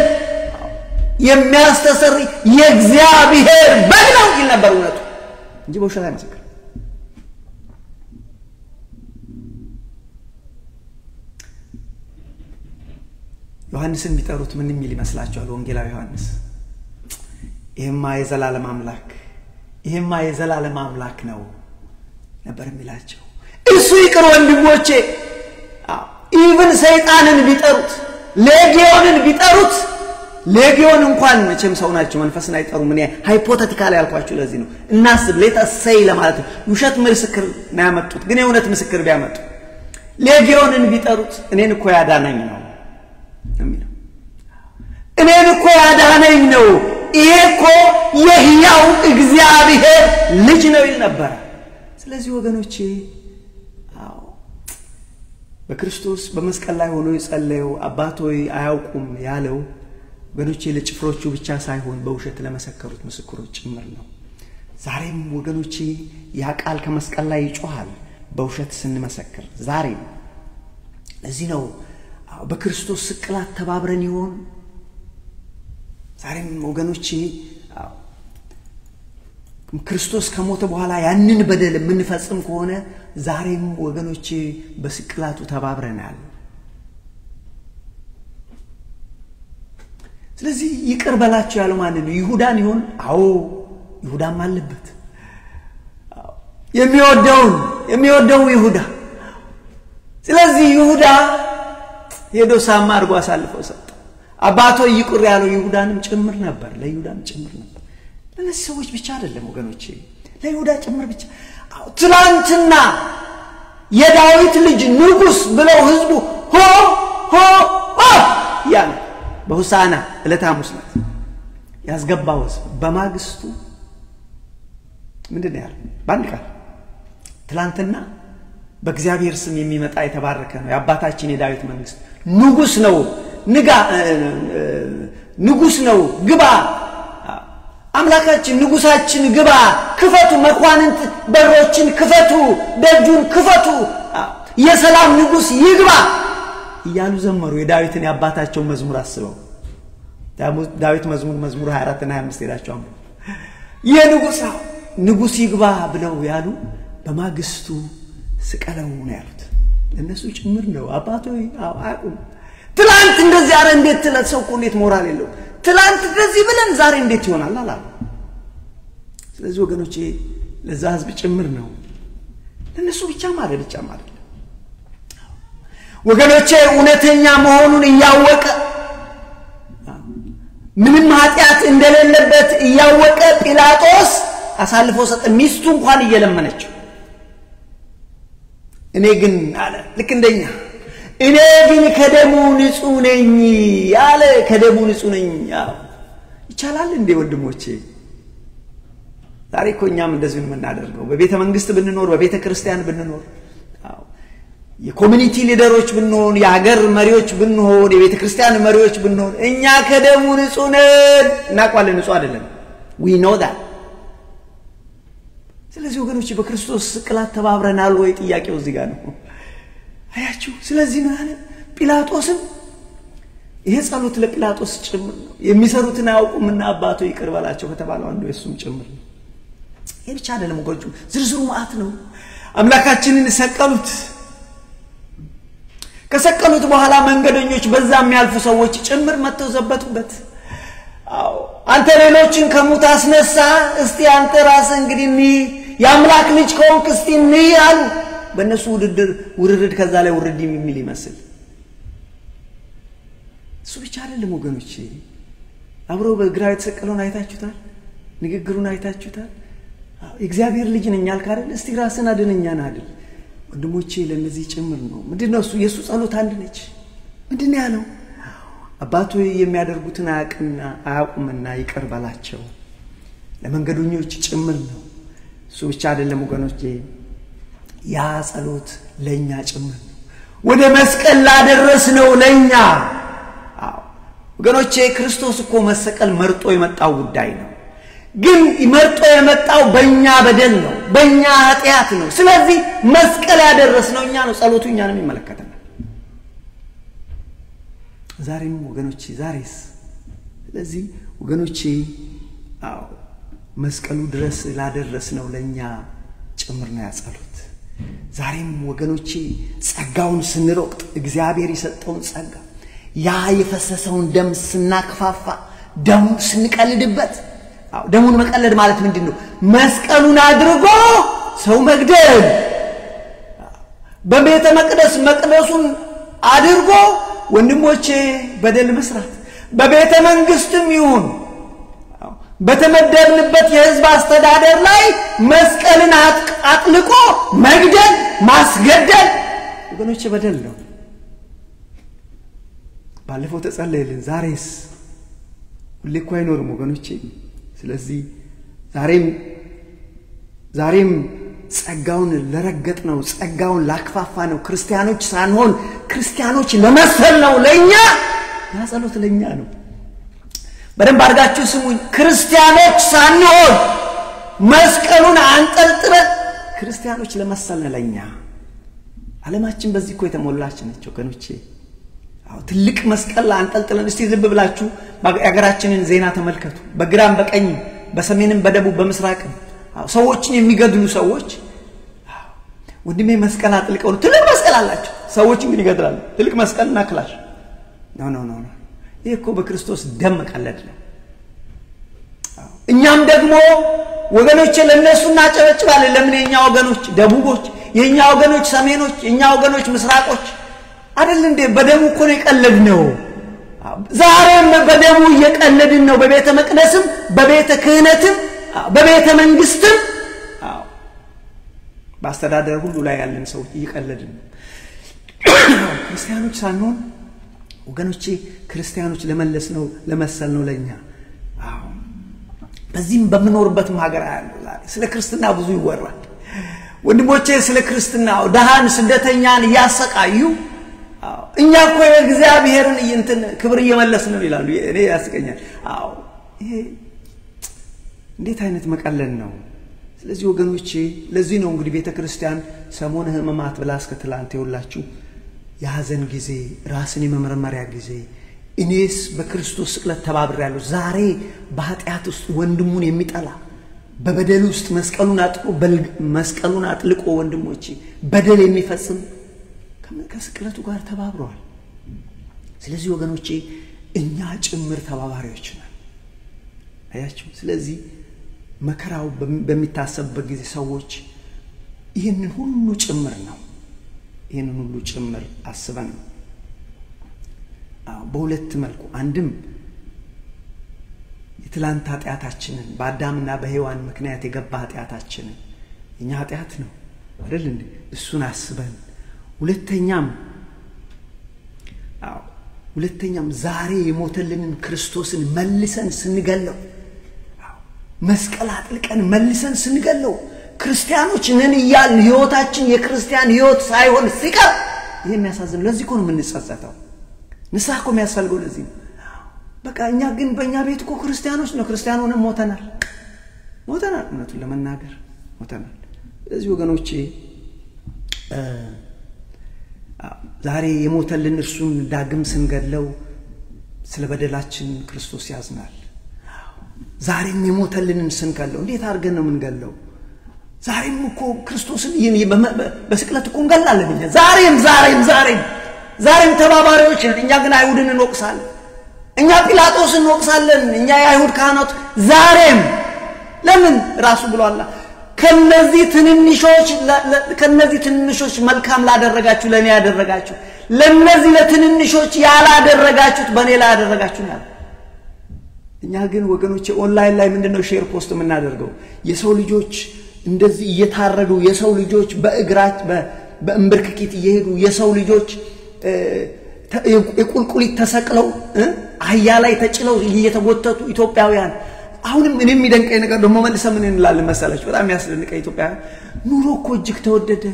የሚያስተሰርይ የእግዚአብሔር በግ ነው ይል ነበር እውነቱ እንጂ በውሸት አይመሰክር ዮሐንስን ቢጠሩት ምን የሚል ይመስላችኋል ወንጌላዊ ዮሐንስ ይሄማ የዘላለም አምላክ ነው ነበር የሚላቸው እሱ ይቅር ወንድሞቼ ኢቭን ሰይጣንን ቢጠሩት ሌጊዮንን ቢጠሩት ሌጊዮን እንኳን መቼም ሰው ናቸው መንፈስን አይጠሩ ምን ሃይፖቴቲካል ያልኳችሁ ለዚህ ነው እናስብ ለታሰይ ለማለት ውሸት ምስክር ነው ያመጡት ግን የእውነት ምስክር ቢያመጡ ሌጊዮንን ቢጠሩት እኔን እኮ ያዳነኝ ነው አሜን እኔን እኮ ያዳነኝ ነው ይሄ እኮ የሕያው እግዚአብሔር ልጅ ነው ይል ነበር ስለዚህ ወገኖቼ በክርስቶስ በመስቀል ላይ ሆኖ ይጸልዩ አባቶይ አያውቁም ያለው ወገኖቼ ለጭፍሮቹ ብቻ ሳይሆን በውሸት ለመሰከሩት ምስክሮች ጭምር ነው ዛሬም ወገኖቼ ያ ቃል ከመስቀል ላይ ይጮሃል በውሸት ስንመሰክር ዛሬም ለዚህ ነው በክርስቶስ ስቅላት ተባብረን ይሆን ዛሬም ወገኖቼ ክርስቶስ ከሞተ በኋላ ያንን በደል ምንፈጽም ከሆነ ዛሬም ወገኖቼ በስቅላቱ ተባብረናል ስለዚህ ይቅር በላቸው ያለው ማን ነው ይሁዳን ይሆን አዎ ይሁዳም አለበት የሚወደው ይሁዳ ስለዚህ ይሁዳ ሄዶ ሳማ አርጎ አሳልፈው ሰጠ አባቶ ይቅር ያለው ይሁዳንም ጭምር ነበር ለይሁዳም ጭምር ነበር ለነዚህ ሰዎች ብቻ አይደለም ወገኖቼ ለይሁዳ ጭምር ብቻ ትላንትና የዳዊት ልጅ ንጉስ ብለው ህዝቡ ሆ ያን በሁሳና ለታሙስ ነው ያስገባው በማግስቱ ምንድነው ያለው ባንድ ቃል ትላንትና በእግዚአብሔር ስም የሚመጣ የተባረከ ነው የአባታችን የዳዊት መንግስት ንጉስ ነው ግባ አምላካችን ንጉሳችን ግባ ክፈቱ መኳንንት በሮችን ክፈቱ ደጁን ክፈቱ የሰላም ንጉስ ይግባ እያሉ ዘመሩ የዳዊትን ያባታቸው መዝሙር አስበው ዳዊት መዝሙር 24 እና 25 ሄዳቸው ንጉስ ይግባ ብለው ያሉ በማግስቱ ስቀለው ነው ያሉት ለነሱ ጭምር ነው አባቶይ አቁም ትላንት እንደዚህ አረ እንዴት ተለሰው እንዴት ሞራል የለው ትላንት እንደዚህ ብለን ዛሬ እንዴት ይሆናል አላሉ ስለዚህ ወገኖቼ ለዛ ህዝብ ጭምር ነው ለነሱ ብቻ ማለት ወገኖቼ እውነተኛ መሆኑን እያወቀ ምንም ኃጢአት እንደሌለበት እያወቀ ጲላጦስ አሳልፎ ሰጠ ሚስቱ እንኳን እየለመነችው እኔ ግን አለ ልክ እንደኛ እኔ ግን ከደሙ ንጹህ ነኝ ያለ ከደሙ ንጹህ ነኝ ይቻላል እንዴ ወንድሞቼ ዛሬ ኮኛም እንደዚህ የምናደርገው በቤተ መንግስት ብንኖር በቤተ ክርስቲያን ብንኖር የኮሚኒቲ ሊደሮች ብንሆን የሀገር መሪዎች ብንሆን የቤተ ክርስቲያን መሪዎች ብንሆን እኛ ከደሙ ንጹህ ነን እናውቃለን ንጹህ አይደለም we know that ስለዚህ ወገኖች በክርስቶስ ስቅላት ተባብረናል ወይ ጥያቄው እዚህ ጋር ነው አያችሁ ስለዚህ ምን አለ ጲላጦስም ይሄ ጸሎት ለጲላጦስ ጭምር ነው የሚሰሩትን አያውቁምና አባቶ ይቅር በላቸው ከተባለው አንዱ የሱም ጭምር ነው ይሄ ብቻ አይደለም ወገኖች ዝርዝሩ ማአት ነው አምላካችንን ሰቀሉት ከሰቀሉት በኋላ መንገደኞች በዛ የሚያልፉ ሰዎች ጭምር መተው ዘበቱበት አንተ ሌሎችን ከሙት አስነሳ እስቲ አንተ ራስህ እንግዲህ ያምላክ ልጅ ከሆንክ እስቲ ንያሉ በእነሱ ውርርድ ከዛ ላይ ውርድ የሚል ይመስል እሱ ብቻ አይደለም ወገኖች አብሮ በግራ የተሰቀለውን አይታችሁታል ንግግሩን አይታችሁታል እግዚአብሔር ልጅ ነኝ አልክ አይደል እስቲ ራስህን አድነኛና አይደል ወንድሞቼ ለነዚህ ጭምር ነው ምንድነው እሱ ኢየሱስ ጸሎት አንድ ነች ምንድነው ያለው አባቱ የሚያደርጉትን አያውቁምና ይቅር በላቸው ለመንገደኞች ጭምር ነው እሱ ብቻ አይደለም ወገኖቼ ያ ጸሎት ለኛ ጭምር ነው ወደ መስቀል ላደረስነው ለኛ ወገኖቼ ክርስቶስ እኮ መሰቀል መርጦ የመጣው ጉዳይ ነው ግን መርጦ የመጣው በእኛ በደል ነው በእኛ ኃጢአት ነው ስለዚህ መስቀል ያደረስነው እኛ ነው ጸሎቱ እኛንም ይመለከተናል ዛሬም ወገኖቼ ዛሬስ ስለዚህ ወገኖቼ መስቀሉ ድረስ ላደረስነው ለኛ ጭምር ነው ያጸሉት ዛሬም ወገኖቼ ጸጋውን ስንሮጥ እግዚአብሔር የሰጠውን ጸጋ ያ የፈሰሰውን ደም ስናክፋፋ ደም ስንቀልድበት ደሙን መቀለድ ማለት ምንድነው መስቀሉን አድርጎ ሰው መግደል በቤተ መቅደሱን አድርጎ ወንድሞቼ በደል መስራት በቤተ መንግስትም ይሁን በተመደብንበት የህዝብ አስተዳደር ላይ መስቀልን አጥልቆ መግደል ማስገደል ወገኖቼ በደል ነው ባለፈው ተጸለየልን ዛሬስ ሁሌ እኮ አይኖርም ወገኖቼ ስለዚህ ዛሬም ጸጋውን ለረገጥ ነው ጸጋውን ላክፋፋ ነው ክርስቲያኖች ሳንሆን ክርስቲያኖች ለመሰል ነው ለኛ ያ ጸሎት ለኛ ነው በደንብ አድርጋችሁ ስሙኝ ክርስቲያኖች ሳንሆን መስቀሉን አንጠልጥለን ክርስቲያኖች ለመሰል ነው ለኛ ዓለማችን በዚህ እኮ የተሞላች ነች ወገኖቼ ትልቅ መስቀል አንጠልጥለን እስቲ ዝብ ብላችሁ የሀገራችንን ዜና ተመልከቱ በግራም በቀኝ በሰሜንም በደቡብ በምስራቅም ሰዎችን የሚገድሉ ሰዎች ወንድሜ መስቀል አጥልቀው ትልቅ መስቀል አላቸው ሰዎችን ግን ይገድላሉ ትልቅ መስቀልና ክላሽ ኖ ይሄ እኮ በክርስቶስ ደም ቀለድ ነው እኛም ደግሞ ወገኖቼ ለነሱና ጨበጭባለን ለምን የኛ ወገኖች ደቡቦች የኛ ወገኖች ሰሜኖች የኛ ወገኖች ምስራቆች አይደል እንዴ በደሙ እኮ ነው የቀለድነው ዛሬም በደሙ እየቀለድን ነው በቤተ መቅደስም በቤተ ክህነትም በቤተ መንግስትም በአስተዳደር ሁሉ ላይ ያለን ሰው እየቀለድን ነው ክርስቲያኖች ሳንሆን ወገኖቼ ክርስቲያኖች ለመሰል ነው ለኛ በዚህም በመኖርበትም ሀገር ያለው ዛሬ ስለ ክርስትና ብዙ ይወራል ወንድሞቼ ስለ ክርስትና ደሃን ስደተኛን ያሰቃዩ እኛ እኮ የእግዚአብሔርን እንትን ክብር እየመለስን ነው ይላሉ እኔ ያስቀኛል ይሄ እንዴት አይነት መቀለል ነው ስለዚህ ወገኖቼ ለዚህ ነው እንግዲህ ቤተክርስቲያን ሰሞነ ህማማት ብላ እስከ ትላንት ይውላችሁ ያዘን ጊዜ ራስን የመመርመሪያ ጊዜ እኔስ በክርስቶስ ስቅለት ተባብሬያለሁ ዛሬ በኃጢአት ውስጥ ወንድሙን የሚጠላ በበደል ውስጥ መስቀሉን አጥልቆ ወንድሞቼ በደል የሚፈጽም ከስቅለቱ ጋር ተባብሯል ስለዚህ ወገኖቼ እኛ ጭምር ተባባሪዎች ነን አያችሁ ስለዚህ መከራው በሚታሰብበት ጊዜ ሰዎች ይሄንን ሁሉ ጭምር ነው ይሄንን ሁሉ ጭምር አስበን በሁለት መልኩ አንድም የትላንት ኃጢአታችንን በአዳምና በሔዋን ምክንያት የገባ ኃጢአታችንን እኛ ኃጢአት ነው አይደል እንዴ እሱን አስበን ሁለተኛም ዛሬ የሞተልንን ክርስቶስን መልሰን ስንገለው መስቀል አጥልቀን መልሰን ስንገለው ክርስቲያኖች ነን ይያል ህይወታችን የክርስቲያን ህይወት ሳይሆን ሲቀር ይሄ የሚያሳዝን ለዚህ ነው የምንጸጸተው ንስሐ እኮ የሚያስፈልገው ለዚህ በቃ እኛ ግን በእኛ ቤት እኮ ክርስቲያኖች ነው ክርስቲያን ሆነን ሞተናል እውነቱን ለመናገር ሞተናል ስለዚህ ወገኖቼ ዛሬ የሞተልን እርሱን ዳግም ስንገለው ስለበደላችን ክርስቶስ ያዝናል ዛሬም የሞተልንን ስንገለው እንዴት አድርገን ነው የምንገለው ዛሬም እኮ ክርስቶስን በስቅለት እኮ እንገላለን እኛ ዛሬም ተባባሪዎች እኛ ግን አይሁድን እንወቅሳለን እኛ ጲላጦስን እንወቅሳለን እኛ የአይሁድ ካህናት ዛሬም ለምን ራሱ ብሏል ከነዚህ ትንንሾች መልካም ላደረጋችሁ ለኔ ያደረጋችሁ ለነዚህ ለትንንሾች ያላደረጋችሁት በኔ ላይ ያደረጋችሁናል እኛ ግን ወገኖቼ ኦንላይን ላይ ምንድነው ሼር ፖስት የምናደርገው የሰው ልጆች እንደዚህ እየታረዱ የሰው ልጆች በእግራች በእምብርክኪት እየሄዱ የሰው ልጆች የቁልቁሊት ተሰቅለው አህያ ላይ ተጭለው እየተጎተቱ ኢትዮጵያውያን አሁንም እኔም የሚደንቀኝ ነገር ደግሞ መልሰ ምን እንላለን መሰላችሁ በጣም ያስደንቀኝ ኢትዮጵያውያን ኑሮ እኮ እጅግ ተወደደ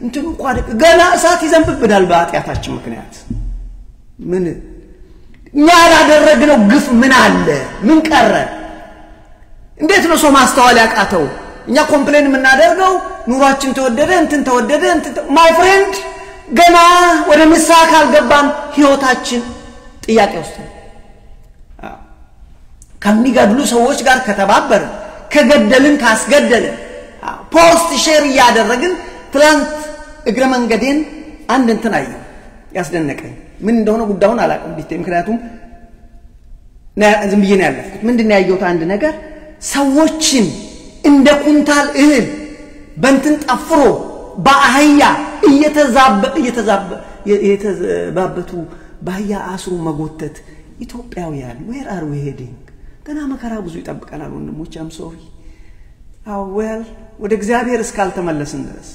እንትን እንኳን ገና እሳት ይዘንብብናል በኃጢአታችን ምክንያት ምን እኛ ያላደረግነው ግፍ ምን አለ ምን ቀረ እንዴት ነው ሰው ማስተዋል ያቃተው እኛ ኮምፕሌን የምናደርገው ኑሯችን ተወደደ እንትን ተወደደ ማይ ፍሬንድ ገና ወደ ንስሐ ካልገባን ህይወታችን ጥያቄ ውስጥ ነው ከሚገድሉ ሰዎች ጋር ከተባበረ ከገደልን ካስገደልን ፖስት ሼር ያደረግን ትላንት እግረ መንገዴን አንድ እንትን አየሁ ያስደነቀኝ ምን እንደሆነ ጉዳዩን አላውቅም ምክንያቱም ዝም ብዬ ነው ያለፍኩት ምንድነው ያየሁት አንድ ነገር ሰዎችን እንደ ኩንታል እህል በእንትን ጠፍሮ በአህያ እየተዛበቱ በአህያ አስሩ መጎተት ኢትዮጵያውያን where are we heading ገና መከራ ብዙ ይጠብቀናል ወንድሞች I'm sorry ወደ እግዚአብሔር እስካልተመለስን ድረስ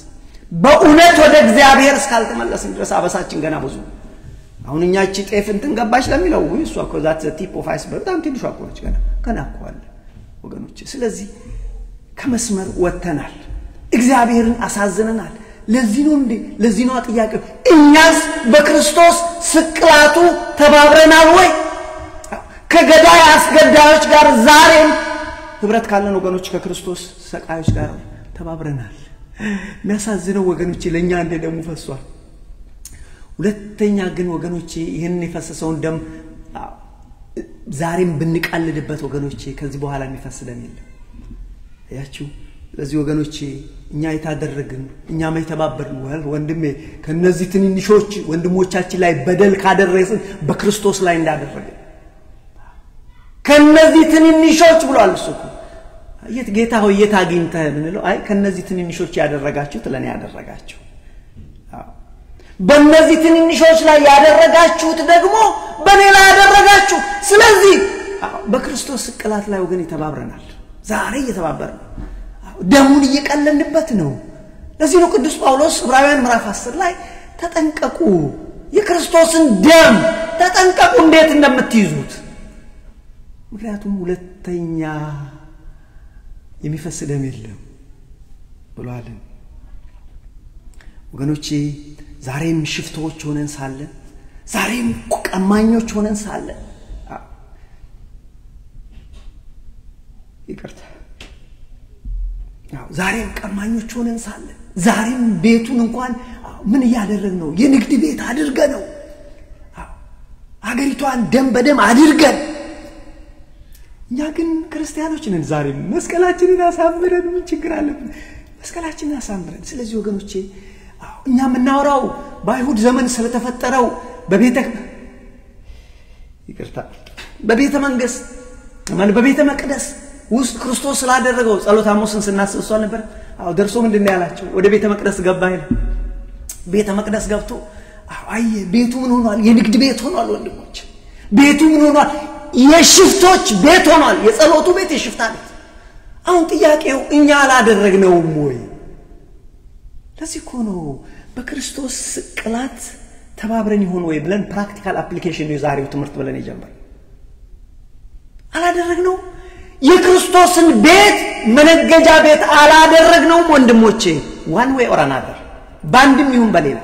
በእውነት ወደ እግዚአብሔር እስካልተመለስን ድረስ አበሳችን ገና ብዙ አሁን እኛ እቺ ጤፍ እንትን ገባሽ ለሚለው እሱ እኮ ዛት ቲፕ ኦፍ አይስበርግ በጣም ትንሽ አቆረች ገና እኮ አለ ወገኖች ስለዚህ ከመስመር ወተናል እግዚአብሔርን አሳዝነናል ለዚህ ነው ጥያቄው እኛስ በክርስቶስ ስቅላቱ ተባብረናል ወይ ከገዳይ አስገዳዮች ጋር ዛሬም ህብረት ካለን ወገኖች ከክርስቶስ ሰቃዮች ጋር ተባብረናል የሚያሳዝነው ወገኖች ለኛ እንደ ደሙ ፈሷል ሁለተኛ ግን ወገኖች ይሄን የፈሰሰውን ደም ዛሬም ብንቀልድበት ወገኖች ከዚህ በኋላ የሚፈስደን የለም ያቺው ለዚህ ወገኖች እኛ የታደረግን እኛ ማይተባበርን ወንድሜ ከነዚህ ትንንሾች ወንድሞቻችን ላይ በደል ካደረስን በክርስቶስ ላይ እንዳደረግን ከነዚህ ትንንሾች ብሏል እሱ ጌታ ሆይ የታግኝተህ ምንለው አይ ከነዚህ ትንንሾች ያደረጋችሁት ለኔ ያደረጋችሁ በእነዚህ ትንንሾች ላይ ያደረጋችሁት ደግሞ በኔ ላይ ያደረጋችሁ ስለዚህ በክርስቶስ ስቅላት ላይ ወገን ይተባብረናል ዛሬ እየተባበርን ደሙን እየቀለልንበት ነው ለዚህ ነው ቅዱስ ጳውሎስ ዕብራውያን ምዕራፍ 10 ላይ ተጠንቀቁ የክርስቶስን ደም ተጠንቀቁ እንዴት እንደምትይዙት ምክንያቱም ሁለተኛ የሚፈስ ደም የለም ብሏል ወገኖቼ ዛሬም ሽፍቶች ሆነን ሳለ ዛሬም ቀማኞች ሆነን ሳለ ይቅርታ ዛሬም ቀማኞች ሆነን ሳለ ዛሬም ቤቱን እንኳን ምን ያደረግን ነው የንግድ ቤት አድርገነው አገሪቷን ደም በደም አድርገን እኛ ግን ክርስቲያኖች ነን ዛሬም መስቀላችንን አሳምረን ምን ችግር አለብን መስቀላችንን አሳምረን ስለዚህ ወገኖቼ እኛ ምናወራው በአይሁድ ዘመን ስለተፈጠረው በቤተ መንግስት በቤተ መቅደስ ውስጥ ክርስቶስ ስላደረገው ጸሎተ ሐሙስን ስናስብ ነበር ደርሶ ምንድነው ያላቸው ወደ ቤተ መቅደስ ገባ ይላል ቤተ መቅደስ ገብቶ አይ ቤቱ ምን ሆኗል የንግድ ቤት ሆኗል ወንድሞች ቤቱ ምን ሆኗል የሽፍቶች ቤት ሆኗል የጸሎቱ ቤት የሽፍታ ቤት አሁን ጥያቄው እኛ አላደረግነውም ወይ ለዚህ እኮ ነው በክርስቶስ ስቅላት ተባብረን ይሆን ወይ ብለን ፕራክቲካል አፕሊኬሽን ነው ዛሬው ትምህርት ብለን ይጀምራል አላደረግነው የክርስቶስን ቤት መነገጃ ቤት አላደረግነው ወንድሞቼ one way or another ባንድም ይሁን በሌላ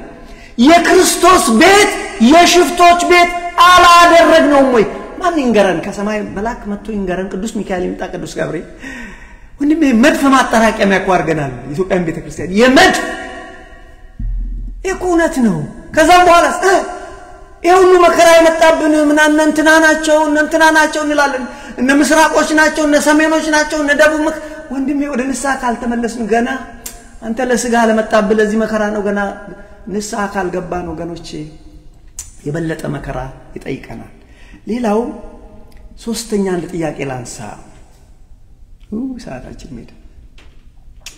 የክርስቶስ ቤት የሽፍቶች ቤት አላደረግነው ወይ ማን ይንገረን ከሰማይ መልአክ መጥቶ ይንገረን ቅዱስ ሚካኤል ይምጣ ቅዱስ ገብርኤል ወንድሜ መድፍ ማጠራቀሚያ ያቋርገናል ኢትዮጵያን ቤተክርስቲያን የመድፍ እኮነት ነው ከዛም በኋላ ይሁኑ መከራ የመጣብን ምናምን እንትና ናቸው እንላለን እነ ምስራቆች ናቸው እነ ሰሜኖች ናቸው እነ ደቡብ ወንድሜ ወደ ንስሐ ካልተመለስን ገና አንተ ለስጋ ለመጣብ ለዚህ መከራ ነው ገና ንስሐ ካልገባን ወገኖቼ የበለጠ መከራ ይጠይቀናል ሌላው ሶስተኛ አንድ ጥያቄ ላንሳ ሰዓታችን ሄደ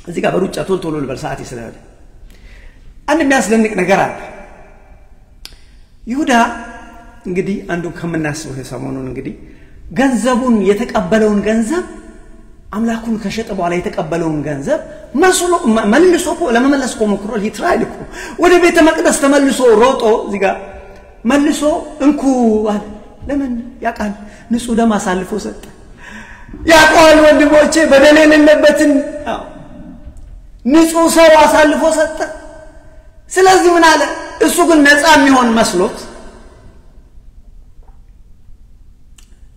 እዚህ ጋር በሩጫ ቶሎ ልበል ሰዓት ይስላል አንድ የሚያስደንቅ ነገር አለ ይሁዳ እንግዲህ አንዱ ከመናስበው ሰሞኑን እንግዲህ ገንዘቡን የተቀበለውን ገንዘብ አምላኩን ከሸጠ በኋላ የተቀበለውን ገንዘብ መልሶ ለመመለስ ሞክሮ ይትራይል እኮ ወደ ቤተ መቅደስ ተመልሶ ሮጦ እዚህ ጋር መልሶ እንኩ ለምን ያቃል ንጹህ ደም አሳልፎ ሰጠ ያቃል ወንድሞቼ በደል የሌለበትን ንጹህ ሰው አሳልፎ ሰጠ ስለዚህ ምን አለ እሱ ግን ነፃ የሚሆን መስሎት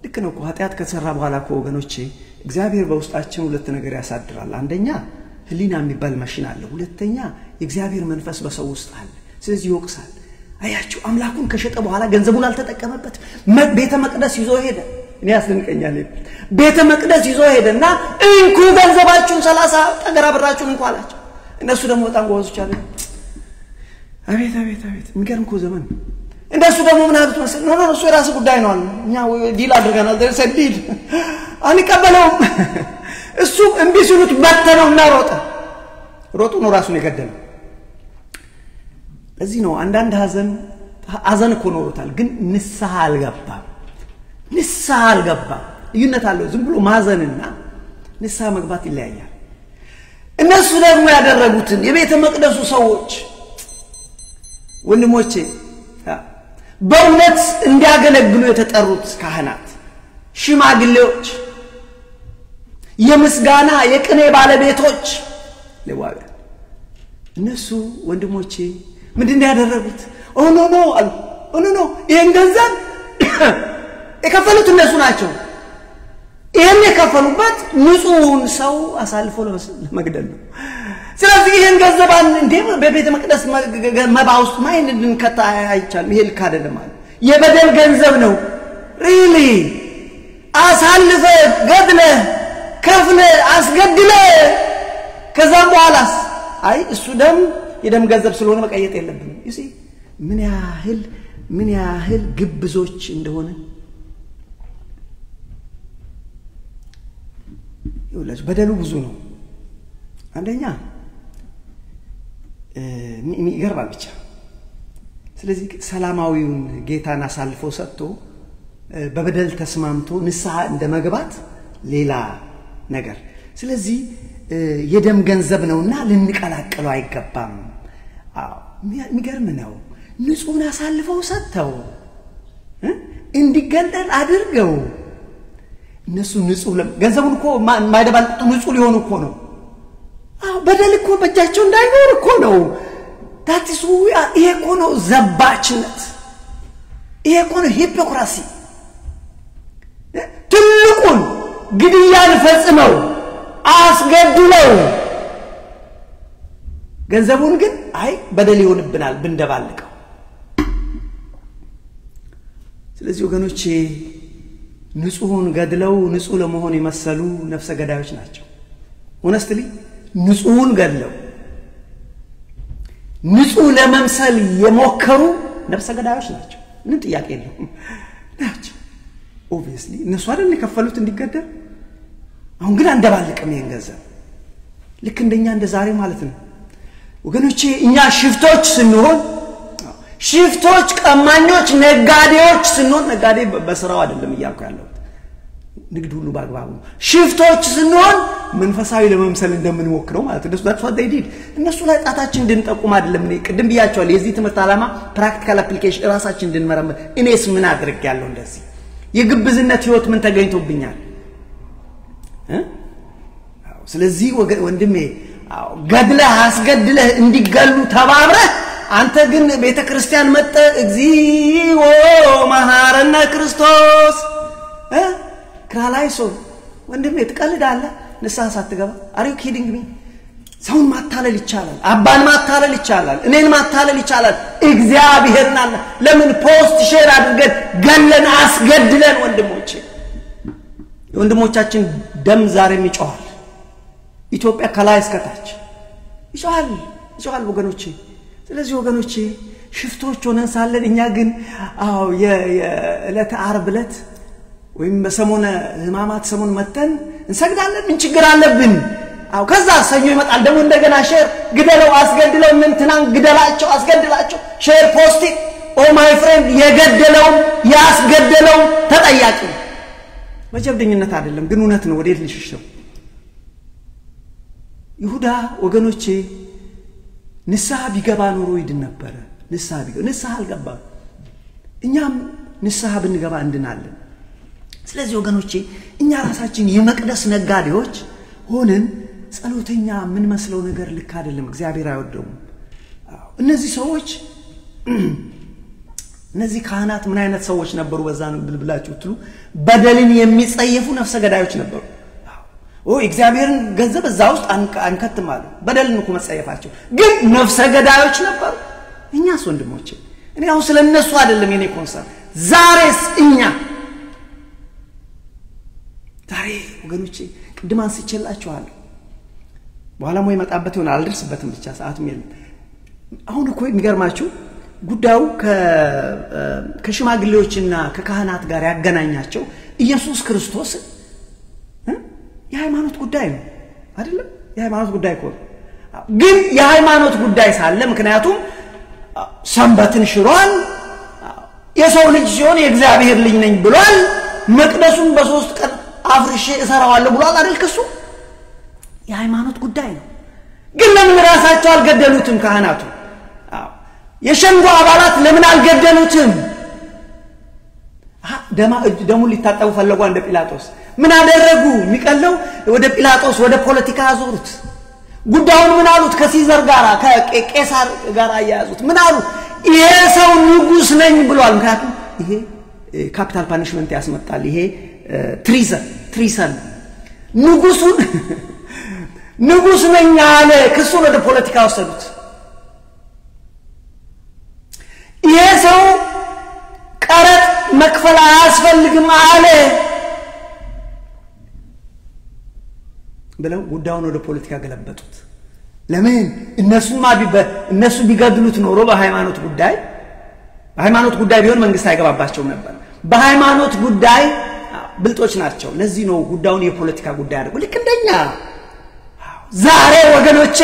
ልክ ነው ኃጢአት ከተሰራ በኋላ ወገኖቼ እግዚአብሔር በውስጣችን ሁለት ነገር ያሳድራል አንደኛ ህሊና የሚባል ማሽን አለ ሁለተኛ የእግዚአብሔር መንፈስ በሰው ውስጥ አለ ስለዚህ ይወቅሳል አያችሁ አምላኩን ከሸጠ በኋላ ገንዘቡን አልተጠቀመበት ቤተ መቅደስ ይዞ ሄደ እኔ ያስደንቀኛል ቤተ መቅደስ ይዞ ሄደና እንኩ ገንዘባችሁን 30 ጠገራ ብራችሁን እንኳን አላችሁ እነሱ ደግሞ በጣም ጎበዞች አሉ አቤት የሚገርም እኮ ዘመን እንደሱ ደግሞ ምን አሉት መሰለኝ ነው እሱ የራሱ ጉዳይ ነው እኛ ዲል አድርገናል ደረሰዲል አንቀበለውም እሱ እንቢ ሲሉት በተነውና ሮጡ ነው ራሱን የገደለው ለዚህ ነው አንዳንድ ሐዘን እኮ ኖሮታል ግን ንስሐ አልገባም ልዩነት አለው ዝም ብሎ ማዘንና ንስሐ መግባት ይለያያል እነሱ ደግሞ ያደረጉትን የቤተ መቅደሱ ሰዎች ወንድሞቼ በእውነት እንዲያገለግሉ የተጠሩት ካህናት ሽማግሌዎች የምስጋና የቅኔ ባለቤቶች ለዋጋት እነሱ ወንድሞቼ ምንድነው ያደረጉት ኖ ይሄን ገንዘብ የከፈሉት እነሱ ናቸው ይሄን የከፈሉበት ንጹህን ሰው አሳልፎ ለመግደል ነው ስለዚህ ይሄን ገንዘባን እንዴ በቤተ መቅደስ መባ ውስጥ ማይን እንድንከታ አይቻልም ይሄ ልክ አይደለም ማለት የበደል ገንዘብ ነው ሪሊ አሳልፈ ገድለ ከፍለ አስገድለ ከዛም በኋላስ አይ እሱ የደም ገንዘብ ስለሆነ መቀየጥ የለብንም you see ምን ያህል ግብዞች እንደሆነ ይኸውላችሁ በደሉ ብዙ ነው አንደኛ ይገርማል ብቻ ስለዚህ ሰላማዊውን ጌታን አሳልፎ ሰጥቶ በበደል ተስማምቶ ንስሐ እንደመግባት ሌላ ነገር ስለዚህ የደም ገንዘብ ነውና ልንቀላቀለው አይገባም የሚገርም ነው ንጹህን አሳልፈው ሰጥተው እንዲገደል አድርገው እነሱ ንጹህ ገንዘቡን እኮ ማይደባልጡ ንጹህ ሊሆኑ እኮ ነው በደል እኮ በእጃቸው እንዳይኖር እኮ ነው ታትሱ ይሄ እኮ ነው ዘባችነት ይሄ እኮ ነው ሂፖክራሲ ትልቁን ግድያን ፈጽመው አስገድለው ገንዘቡን ግን አይ በደል ይሆንብናል ብንደባልቀው ስለዚህ ወገኖቼ ንጹህን ገድለው ንጹህ ለመሆን የመሰሉ ነፍሰ ገዳዮች ናቸው honestly ንጹህን ገድለው ንጹህ ለመምሰል የሞከሩ ነፍሰ ገዳዮች ናቸው ምን ጥያቄ የለውም ናቸው obviously እነሱ አይደል የከፈሉት እንዲገደል አሁን ግን አንደባልቀም ይሄን ገንዘብ ልክ እንደኛ እንደ ዛሬ ማለት ነው ወገኖቼ እኛ ሽፍቶች ስንሆን ሽፍቶች ቀማኞች ነጋዴዎች ስንሆን ነጋዴ በስራው አይደለም እያልኩ ያለው ንግድ ሁሉ ባግባቡ ሽፍቶች ስንሆን መንፈሳዊ ለመምሰል እንደምንሞክረው ማለት ነው that's what they did እነሱ ላይ ጣታችን እንድንጠቁም አይደለም እኔ ቅድም ብያቸዋለሁ የዚህ ትምህርት ዓላማ ፕራክቲካል አፕሊኬሽን ራሳችን እንድንመረምር እኔስ ምን አድርጌያለሁ እንደዚህ የግብዝነት ህይወት ምን ተገኝቶብኛል ስለዚህ ወንድሜ ገድለህ አስገድለህ እንዲገሉ ተባብረህ አንተ ግን ቤተክርስቲያን መጣ እግዚኦ መሐረነ ክርስቶስ ክራላይሶ ወንድሜ ትቀልዳለህ ንስሐ ሳትገባ are you kidding me ሰውን ማታለል ይቻላል አባን ማታለል ይቻላል እኔን ማታለል ይቻላል እግዚአብሔርን አለ ለምን ፖስት ሼር አድርገን ገለን አስገድለን ወንድሞቻችን ደም ዛሬም ይጮሃል ኢትዮጵያ ከላይ እስከ ታች ይጮሃል ወገኖቼ ስለዚህ ወገኖቼ ሽፍቶች ሆነን ሳለን እኛ ግን የዕለተ ዓርብ ዕለት ወይም በሰሞነ ህማማት ሰሞን መተን እንሰግዳለን ምን ችግር አለብን ከዛ ሰኞ ይመጣል ደግሞ እንደገና ሼር ግደለው አስገድለው ምን ትናን ግደላቸው አስገድላቸው ሼር ፖስት ኦ ማይ ፍሬንድ የገደለው ያስገደለው ተጠያቂ መጀብደኝነት አይደለም ግን እውነት ነው ወዴት ልሽሽው ይሁዳ ወገኖቼ ንስሐ ቢገባ ኖሮ ይድን ነበር ንስሐ አልገባ እኛም ንስሐ ብንገባ እንድናለን ስለዚህ ወገኖቼ እኛ ራሳችን የመቅደስ ነጋዴዎች ሆነን ጸሎተኛ ምን መስለው ነገር ልክ አይደለም እግዚአብሔር አይወደውም እነዚህ ሰዎች እነዚህ ካህናት ምን አይነት ሰዎች ነበሩ በዛን ብልብላችሁ ትሉ በደልን የሚጸየፉ ነፍሰ ገዳዮች ነበሩ እግዚአብሔርን ገንዘብ እዛ ውስጥ አንከትማሉ በደልን እኮ መጸየፋቸው ግን ነፍሰ ገዳዮች ነበሩ እኛስ ወንድሞቼ እኔ አሁን ስለነሱ አይደለም የኔ ኮንሰርን ዛሬስ እኛ ዛሬ ወገኖቼ ቅድም አንስቼላችኋለሁ በኋላ ሞይ መጣበት ይሆናል አልደርስበትም ብቻ ሰዓቱም የለም አሁን እኮ የሚገርማችሁ ጉዳዩ ከሽማግሌዎችና ከካህናት ጋር ያገናኛቸው ኢየሱስ ክርስቶስ የሃይማኖት ጉዳይ ነው አይደለም የሃይማኖት ጉዳይ እኮ ግን የሃይማኖት ጉዳይ ሳለ ምክንያቱም ሰንበትን ሽሯል የሰው ልጅ ሲሆን የእግዚአብሔር ልጅ ነኝ ብሏል መቅደሱን በሶስት ቀን አፍርሼ እሰራዋለሁ ብሏል አይደል ከሱ የሃይማኖት ጉዳይ ነው ግን ለምን ራሳቸው አልገደሉትም ካህናቱ የሸንጎ አባላት ለምን አልገደሉትም ደሙ ሊታጠቡ ፈለጉ እንደ ጲላጦስ ምን አደረጉ ሚቀለው ወደ ጲላጦስ ወደ ፖለቲካ አዞሩት ጉዳዩን ምን አሉት ከሲዘር ጋራ ከቄሳር ጋራ ያያዙት ምን አሉ ይሄ ሰው ንጉስ ነኝ ብሏል ምክንያቱም ይሄ ካፒታል ፓኒሽመንት ያስመጣል ይሄ ትሪሰን ንጉስ ነኝ አለ ክሱን ወደ ፖለቲካ ወሰዱት ይሄ ሰው ቀረጥ መክፈል አያስፈልግም አለ ብለው ጉዳዩን ወደ ፖለቲካ ገለበጡት ለምን እነሱ ቢገድሉት ኖሮ በሃይማኖት ጉዳይ ቢሆን መንግስት አይገባባቸውም ነበር በሃይማኖት ጉዳይ ብልጦች ናቸው ለዚህ ነው ጉዳዩን የፖለቲካ ጉዳይ አድርገው ልክ እንደኛ ዛሬ ወገኖቼ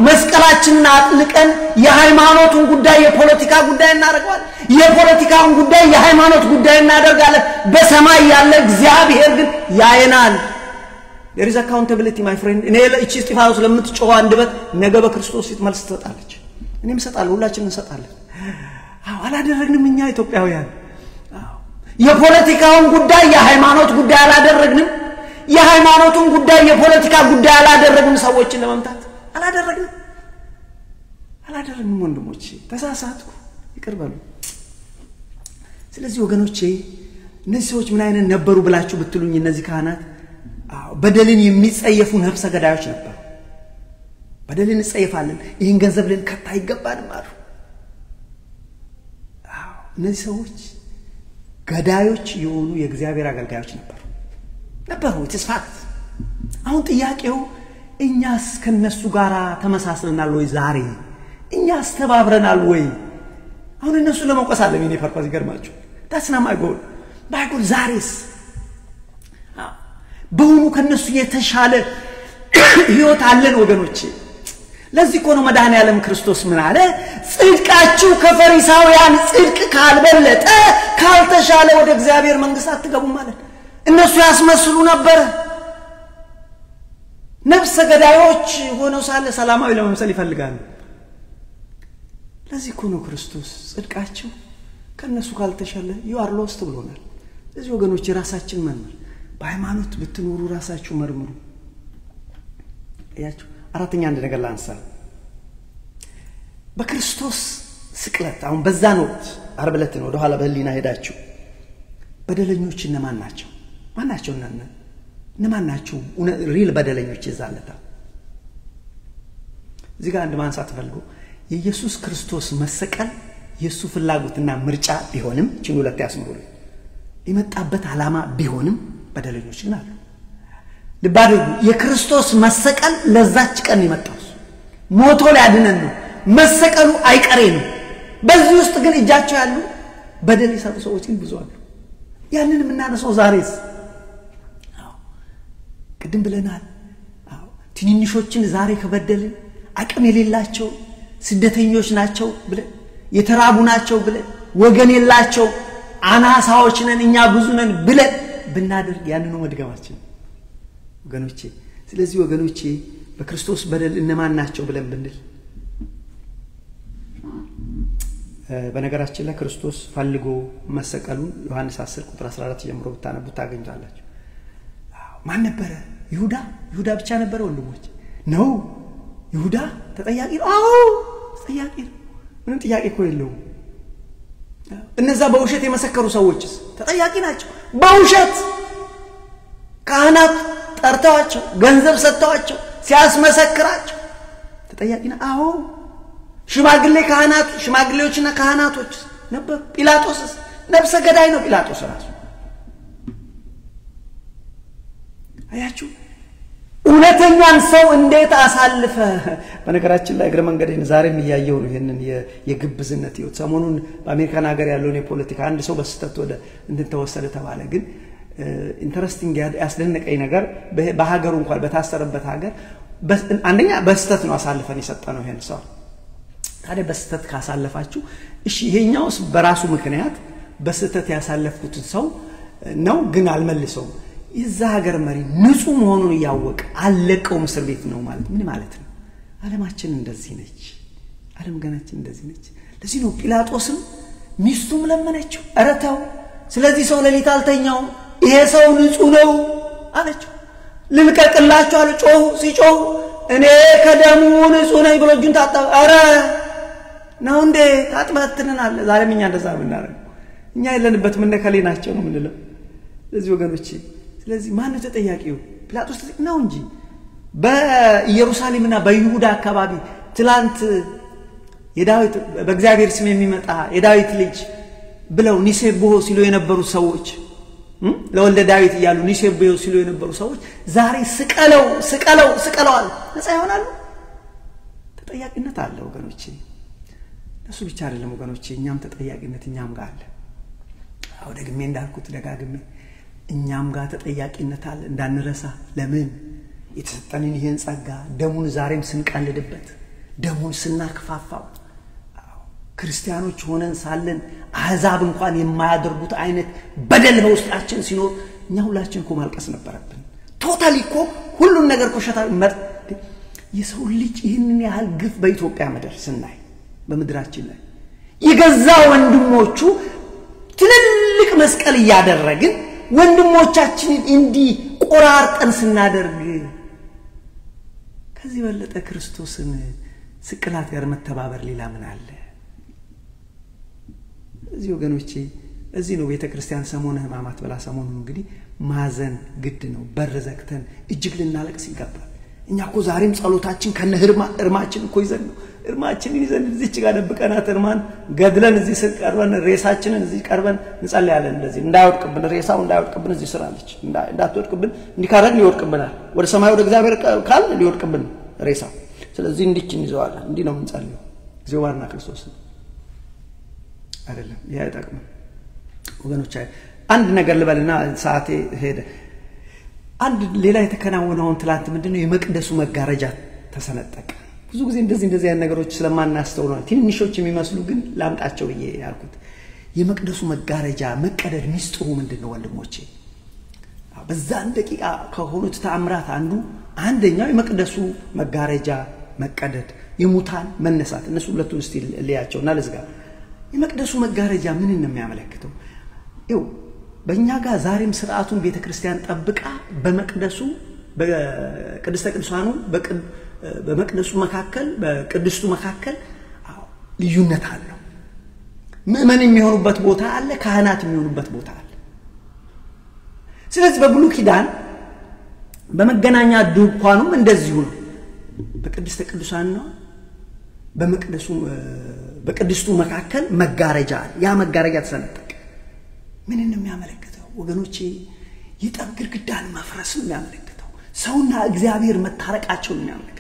መስቀላችንን አጥልቀን የሃይማኖቱን ጉዳይ የፖለቲካ ጉዳይ እናደርጋለን የፖለቲካውን ጉዳይ የሃይማኖት ጉዳይ እናደርጋለን በሰማይ ያለ እግዚአብሔር ግን ያየናል there is accountability my friend እኔ ለእቺ እስጢፋኖስ ለምትጮህ አንደበት ነገ በክርስቶስ ፊት መልስ ትሰጣለች እኔም እሰጣለሁ ሁላችንም እንሰጣለን አላደረግንም እኛ ኢትዮጵያውያን የፖለቲካውን ጉዳይ የሃይማኖት ጉዳይ አላደረግንም የሃይማኖቱን ጉዳይ የፖለቲካ ጉዳይ አላደረግንም ሰዎችን ለመምታት አላደረግንም ወንድሞቼ ተሳሳትኩ ይቅርበሉ ስለዚህ ወገኖቼ እነዚህ ሰዎች ምን አይነት ነበሩ ብላችሁ ብትሉኝ እነዚህ ካህናት በደልን የሚጸየፉ ነፍሰ ገዳዮች ነበሩ በደልን እንጸየፋለን ይሄን ገንዘብ ልንከታ ይገባል ማለት እነዚህ ሰዎች ገዳዮች የሆኑ የእግዚአብሔር አገልጋዮች ነበሩ ተስፋት አሁን ጥያቄው እኛስ ከነሱ ጋራ ተመሳስለናል ወይ ዛሬ እኛስ ተባብረናል ወይ አሁን እነሱ ለመቆስ አለ ምን ይፈርፋዝ ይገርማችሁ that's not my goal ዛሬስ በሁሉ ከነሱ የተሻለ ህይወት አለን ወገኖቼ ለዚህ እኮ ነው መድኃኔዓለም ክርስቶስ ምን አለ? ጽድቃችሁ ከፈሪሳውያን ጽድቅ ካልበለጠ ካልተሻለ ወደ እግዚአብሔር መንግስት አትገቡም ማለት። እነሱ ያስመስሉ ነበር። ነፍሰ ገዳዮች ሆነው ሳለ ሰላማዊ ለመምሰል ይፈልጋሉ። ለዚህ እኮ ነው ክርስቶስ ጽድቃችሁ ከነሱ ካልተሻለ you are lost ብሎናል። ስለዚህ ወገኖች ራሳችን መርምር። በሃይማኖት ብትኖሩ ራሳችሁ መርምሩ። ያችሁ አራተኛ አንድ ነገር ላንሳ። በክርስቶስ ስቅለት አሁን በዛ ነው ዓርብ ዕለት ነው ወደ ኋላ በህሊና ሄዳችሁ በደለኞች እነማን ናቸው? ማናቸው? እነማን ናቸው ሪል በደለኞች ይዛለታ? እዚህ ጋር አንድ ማንሳት ፈልጎ የኢየሱስ ክርስቶስ መሰቀል የሱ ፍላጎትና ምርጫ ቢሆንም ችን ሁለት ያስምሩ የመጣበት ዓላማ ቢሆንም በደለኞች ግን አሉ። ልብ አድርጉ። የክርስቶስ መሰቀል ለዛች ቀን የመጣው ሞቶ ሊያድነን ነው። መሰቀሉ አይቀሬ ነው። በዚህ ውስጥ ግን እጃቸው ያሉ በደል የሰሩ ሰዎች ግን ብዙ አሉ። ያንን የምናነሳው ዛሬስ ቅድም ብለናል። ትንንሾችን ዛሬ ከበደልን አቅም የሌላቸው ስደተኞች ናቸው ብለን የተራቡ ናቸው ብለን ወገን የላቸው አናሳዎች ነን እኛ ብዙ ነን ብለን ብናደርግ ያንኑ መድገማችን ወገኖቼ። ስለዚህ ወገኖቼ በክርስቶስ በደል እነማን ናቸው ብለን ብንል በነገራችን ላይ ክርስቶስ ፈልጎ መሰቀሉን ዮሐንስ 10 ቁጥር 14 ጀምሮ ብታነቡት ታገኛላችሁ። ማን ነበረ? ይሁዳ ብቻ ነበረ ወንድሞች? ነው ይሁዳ ተጠያቂ ነው? አዎ ተጠያቂ ነው። ምንም ጥያቄ እኮ የለውም። እነዛ በውሸት የመሰከሩ ሰዎችስ ተጠያቂ ናቸው። በውሸት ካህናት ጠርተዋቸው ገንዘብ ሰጥተዋቸው ሲያስመሰክራቸው ተጠያቂ ነው። አዎ ሽማግሌዎችና ካህናቶች ነበሩ። ጲላጦስስ ነፍሰ ገዳይ ነው። ጲላጦስ ራሱ አያችሁ እውነተኛን ሰው እንዴት አሳልፈ። በነገራችን ላይ እግረ መንገዴን ዛሬም እያየው ነው ይሄንን የግብዝነት ህይወት። ሰሞኑን በአሜሪካን ሀገር ያለው የፖለቲካ አንድ ሰው በስተት ወደ እንትን ተወሰደ ተባለ። ግን ኢንተረስቲንግ ያስደነቀኝ ነገር በሀገሩ እንኳን በታሰረበት ሀገር አንደኛ በስተት ነው አሳልፈን የሰጠነው ይሄን ሰው። ታዲያ በስተት ካሳለፋችሁ እሺ ይሄኛውስ በራሱ ምክንያት በስተት ያሳለፍኩትን ሰው ነው ግን አልመልሰውም። ይዛ ሀገር መሪ ንጹህ መሆኑን ያወቀ አለቀው እስር ቤት ነው ማለት ምን ማለት ነው? ዓለማችን እንደዚህ ነች። ዓለም ገናችን እንደዚህ ነች። ለዚህ ነው ጲላጦስም ሚስቱም ለመነችው፣ ኧረ ተው ስለዚህ ሰው ለሊት አልተኛው ይሄ ሰው ንጹህ ነው አለችው። ልልቀቅላችሁ አለ። ሲጮሁ እኔ ከደሙ ንጹህ ነኝ ብሎ እጁን ታጠበ። ኧረ ነው እንዴ ታጥበትናል። ዛሬም እኛ እንደዛ ብናረግ እኛ የለንበት ምን ከሌ ናቸው ነው ምንለው። ለዚህ ወገኖቼ ስለዚህ ማን ተጠያቂው? ጲላጦስ ነው እንጂ በኢየሩሳሌምና በይሁዳ አካባቢ ትላንት የዳዊት በእግዚአብሔር ስም የሚመጣ የዳዊት ልጅ ብለው ኒሴቦ ሲሉ የነበሩ ሰዎች ለወልደ ዳዊት ይያሉ ኒሴቦ ሲሉ የነበሩ ሰዎች ዛሬ ስቀለው አሉ። ነፃ ይሆናሉ። ተጠያቂነት አለ ወገኖቼ። እሱ ብቻ አይደለም ወገኖቼ፣ እኛም ተጠያቂነት እኛም ጋር አለ። አው ደግሜ እንዳልኩት ደጋግሜ እኛም ጋር ተጠያቂነት አለ እንዳንረሳ። ለምን የተሰጠንን ይሄን ጸጋ ደሙን ዛሬም ስንቀልድበት ደሙን ስናክፋፋው ክርስቲያኖች ሆነን ሳለን አሕዛብ እንኳን የማያደርጉት አይነት በደል በውስጣችን ሲኖር እኛ ሁላችን እኮ ማልቀስ ነበረብን። ቶታሊ እኮ ሁሉን ነገር ኮሸታ የሰው ልጅ ይህንን ያህል ግፍ በኢትዮጵያ ምድር ስናይ በምድራችን ላይ የገዛ ወንድሞቹ ትልልቅ መስቀል ያደረግን ወንድሞቻችንን እንዲ ቆራርጠን ስናደርግ ከዚህ በለጠ ክርስቶስን ስቅላት ጋር መተባበር ሌላ ምን አለ? እዚህ ወገኖቼ እዚህ ነው ቤተክርስቲያን ሰሞነ ሕማማት ብላ ሰሞኑን እንግዲህ ማዘን ግድ ነው። በር ዘግተን እጅግ ልናለቅስ ይገባል። እኛ እኮ ዛሬም ጸሎታችን ከነ እርማችን እኮ ይዘን ነው እርማችንን ይዘን እዚች ጋር ደብቀናት እርማን ገድለን እዚህ ስንቀርበን ሬሳችንን እዚህ ቀርበን እንጸልያለን። እንደዚህ እንዳይወድቅብን ሬሳው እንዳይወድቅብን እዚህ ስራለች እንዳትወድቅብን እንዲካረግ ሊወድቅብናል። ወደ ሰማይ ወደ እግዚአብሔር ካል ሊወድቅብን ሬሳ። ስለዚህ እንዲችን ይዘዋለን። እንዲ ነው የምንጸልየው። እግዚኦ ዋርና ክርስቶስ አይደለም ያ አይጠቅም ወገኖች። አንድ ነገር ልበልና ሰዓቴ ሄደ። አንድ ሌላ የተከናወነውን ትላንት ምንድነው የመቅደሱ መጋረጃ ተሰነጠቀ። ብዙ ጊዜ እንደዚህ አይነት ነገሮች ስለማናስተውሉ ነው ትንንሾች የሚመስሉ ግን ላምጣቸው ብዬ ያልኩት የመቅደሱ መጋረጃ መቀደድ ሚስጥሩ ምንድነው ወንድሞቼ በዛን ደቂቃ ከሆኑት ተአምራት አንደኛው የመቅደሱ መጋረጃ መቀደድ የሙታን መነሳት እነሱ ሁለቱን እስቲ ለያቸውና ለዝጋ የመቅደሱ መጋረጃ ምን ነው የሚያመለክተው ይው በእኛ ጋር ዛሬም ስርዓቱን ቤተክርስቲያን ጠብቃ በመቅደሱ በቅድስተ ቅዱሳኑ በመቅደሱ መካከል በቅድስቱ መካከል ልዩነት አለው ምእመን የሚሆኑበት ቦታ አለ ካህናት የሚሆኑበት ቦታ አለ ስለዚህ በብሉይ ኪዳን በመገናኛ ድንኳኑም እንደዚሁ ነው በቅድስተ ቅዱሳን ነው በመቅደሱ በቅድስቱ መካከል መጋረጃ ያ መጋረጃ ተሰነጠቀ ምን ነው የሚያመለክተው ወገኖቼ የጠብ ግድግዳን መፍረስ ነው የሚያመለክተው ሰውና እግዚአብሔር መታረቃቸው ነው የሚያመለክተው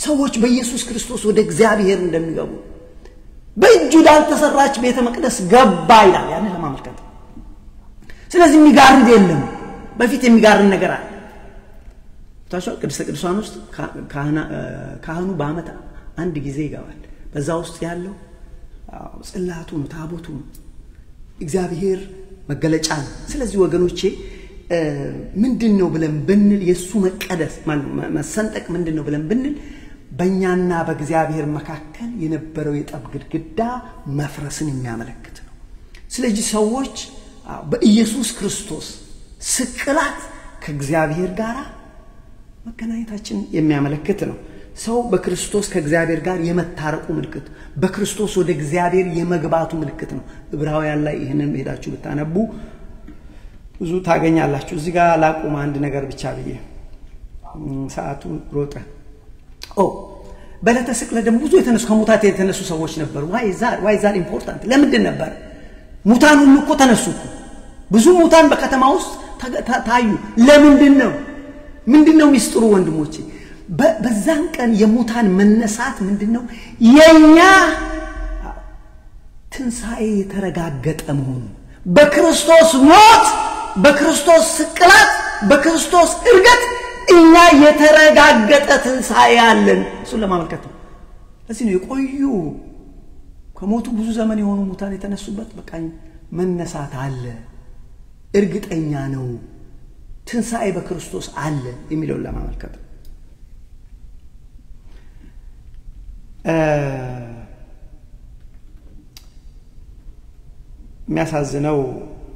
ሰዎች በኢየሱስ ክርስቶስ ወደ እግዚአብሔር እንደሚገቡ በእጁ ዳልተሰራች ቤተ መቅደስ ገባ ይላል ያን ለማመልከት ስለዚህ የሚጋርድ የለም በፊት የሚጋርድ ነገር አለ ታውቃለህ ቅድስተ ቅዱሳን ውስጥ ካህኑ በአመት አንድ ጊዜ ይገባል በዛ ውስጥ ያለው ጽላቱ ታቦቱ እግዚአብሔር መገለጫ ስለዚህ ወገኖቼ ምንድነው ብለን ብንል የሱ መቀደስ መሰንጠቅ ምንድነው ብለን ብንል በእኛና በእግዚአብሔር መካከል የነበረው የጠብ ግድግዳ መፍረስን የሚያመለክት ነው ስለዚህ ሰዎች በኢየሱስ ክርስቶስ ስቅላት ከእግዚአብሔር ጋር መገናኘታችን የሚያመለክት ነው ሰው በክርስቶስ ከእግዚአብሔር ጋር የመታረቁ ምልክት በክርስቶስ ወደ እግዚአብሔር የመግባቱ ምልክት ነው ዕብራውያን ላይ ይሄንን ሄዳችሁ ብታነቡ ብዙ ታገኛላችሁ እዚህ ጋር ላቁም አንድ ነገር ብቻ ብዬ ሰዓቱ ሮጠ በለተ ስቅለት ደግሞ ብዙ የተነሱ ከሙታት የተነሱ ሰዎች ነበሩ why is that important ለምንድን ነበር ሙታን ሁሉ እኮ ተነሱ ብዙ ሙታን በከተማ ውስጥ ታዩ ምንድነው ሚስጥሩ ወንድሞቼ በዛን ቀን የሙታን መነሳት ምንድነው የኛ ትንሳኤ የተረጋገጠ መሆኑ በክርስቶስ ሞት በክርስቶስ ስቅላት በክርስቶስ እርገት እኛ የተረጋገጠ ትንሳኤ አለን እሱ ለማመልከት ነው ለዚህ ነው የቆዩ ከሞቱ ብዙ ዘመን የሆኑ ሙታን የተነሱበት በቃኝ መነሳት አለ እርግጠኛ ነው ትንሳኤ በክርስቶስ አለ የሚለው ለማመልከት የሚያሳዝነው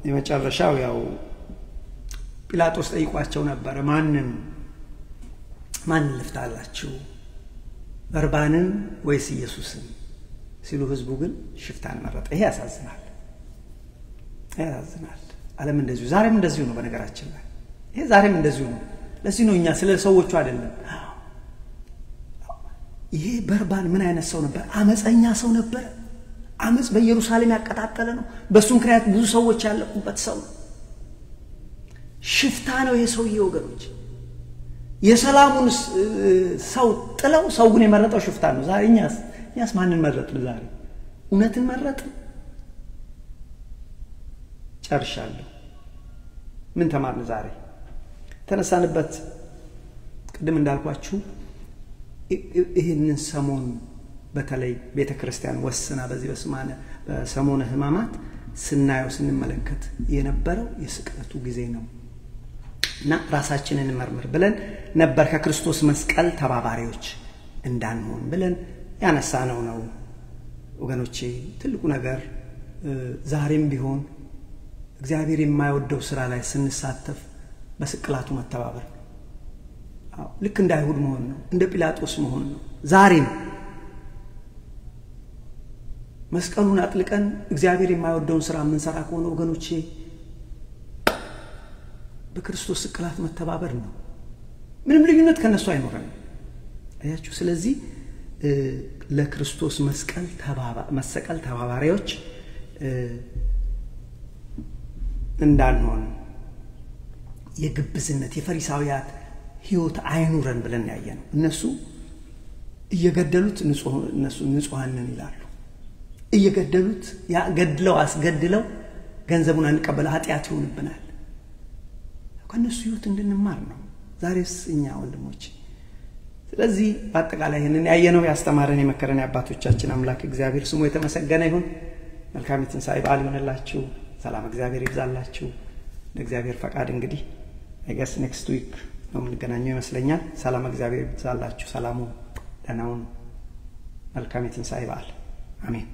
የመጨረሻው ያው ጲላጦስ ጠይቋቸው ነበር ማን ልፍታላችሁ በርባንን ወይስ ኢየሱስን ሲሉ ህዝቡ ግን ሽፍታን መረጠ ይሄ ያሳዝናል ዓለም እንደዚሁ ዛሬም እንደዚሁ ነው በነገራችን ላይ ይሄ ዛሬም እንደዚሁ ነው ለዚህ ነው እኛ ስለ ሰዎቹ አይደለም ይሄ በርባን ምን አይነት ሰው ነበር አመፀኛ ሰው ነበር አመጽ በኢየሩሳሌም ያቀጣጠለ ነው በሱ ምክንያት ብዙ ሰዎች ያለቁበት ሰው ሽፍታ ነው የሰውዬ ወገኖች የሰላሙን ሰው ጥለው ሰውን የመረጠው ሽፍታ ነው ዛሬ እኛስ ማንን መረጥን ዛሬ እውነትን መረጥን ጨርሻለሁ ምን ተማርን ዛሬ ተነሳንበት ቅድም እንዳልኳችሁ ይሄንን ሰሞን በተለይ ቤተክርስቲያን ወስና በዚህ በሰሞነ ሕማማት ስናየው ስንመለከት የነበረው የስቅለቱ ጊዜ ነው እና ራሳችንን መርምር ብለን ነበር ከክርስቶስ መስቀል ተባባሪዎች እንዳንሆን ብለን ያነሳነው ነው ወገኖቼ ትልቁ ነገር ዛሬም ቢሆን እግዚአብሔር የማይወደው ስራ ላይ ስንሳተፍ በስቅላቱ መተባበር ልክ እንደ አይሁድ መሆን ነው እንደ ጲላጦስ መሆን ነው ዛሬም መስቀሉን አጥልቀን እግዚአብሔር የማይወደውን ስራ ምንሰራ ከሆነ ወገኖቼ በክርስቶስ ስቅላት መተባበር ነው ምንም ልዩነት ከነሱ አይኖርም አያችሁ ስለዚህ ለክርስቶስ መስቀል ተባባሪዎች እንዳንሆን የግብዝነት የፈሪሳውያት ህይወት አይኑረን ብለን ያየነው እነሱ እየገደሉት ንጹሃንን ይላሉ እየገደሉት ያገድለው አስገድለው ገንዘቡን አንቀበለ ኃጢያት ይሆንብናል ከነሱ ህይወት እንድንማር ነው ዛሬስ እኛ ወንድሞች ስለዚህ በአጠቃላይ ይሄንን ያየነው ያስተማረን የመከረን አባቶቻችን አምላክ እግዚአብሔር ስሙ የተመሰገነ ይሁን። መልካም ትንሣኤ በዓል ይሁንላችሁ። ሰላም እግዚአብሔር ይብዛላችሁ። ለእግዚአብሔር ፈቃድ እንግዲህ I guess next week ነው የምንገናኘው ይመስለኛል። ሰላም እግዚአብሔር ይብዛላችሁ። ሰላሙ ደህናውን መልካም ትንሣኤ በዓል አሜን።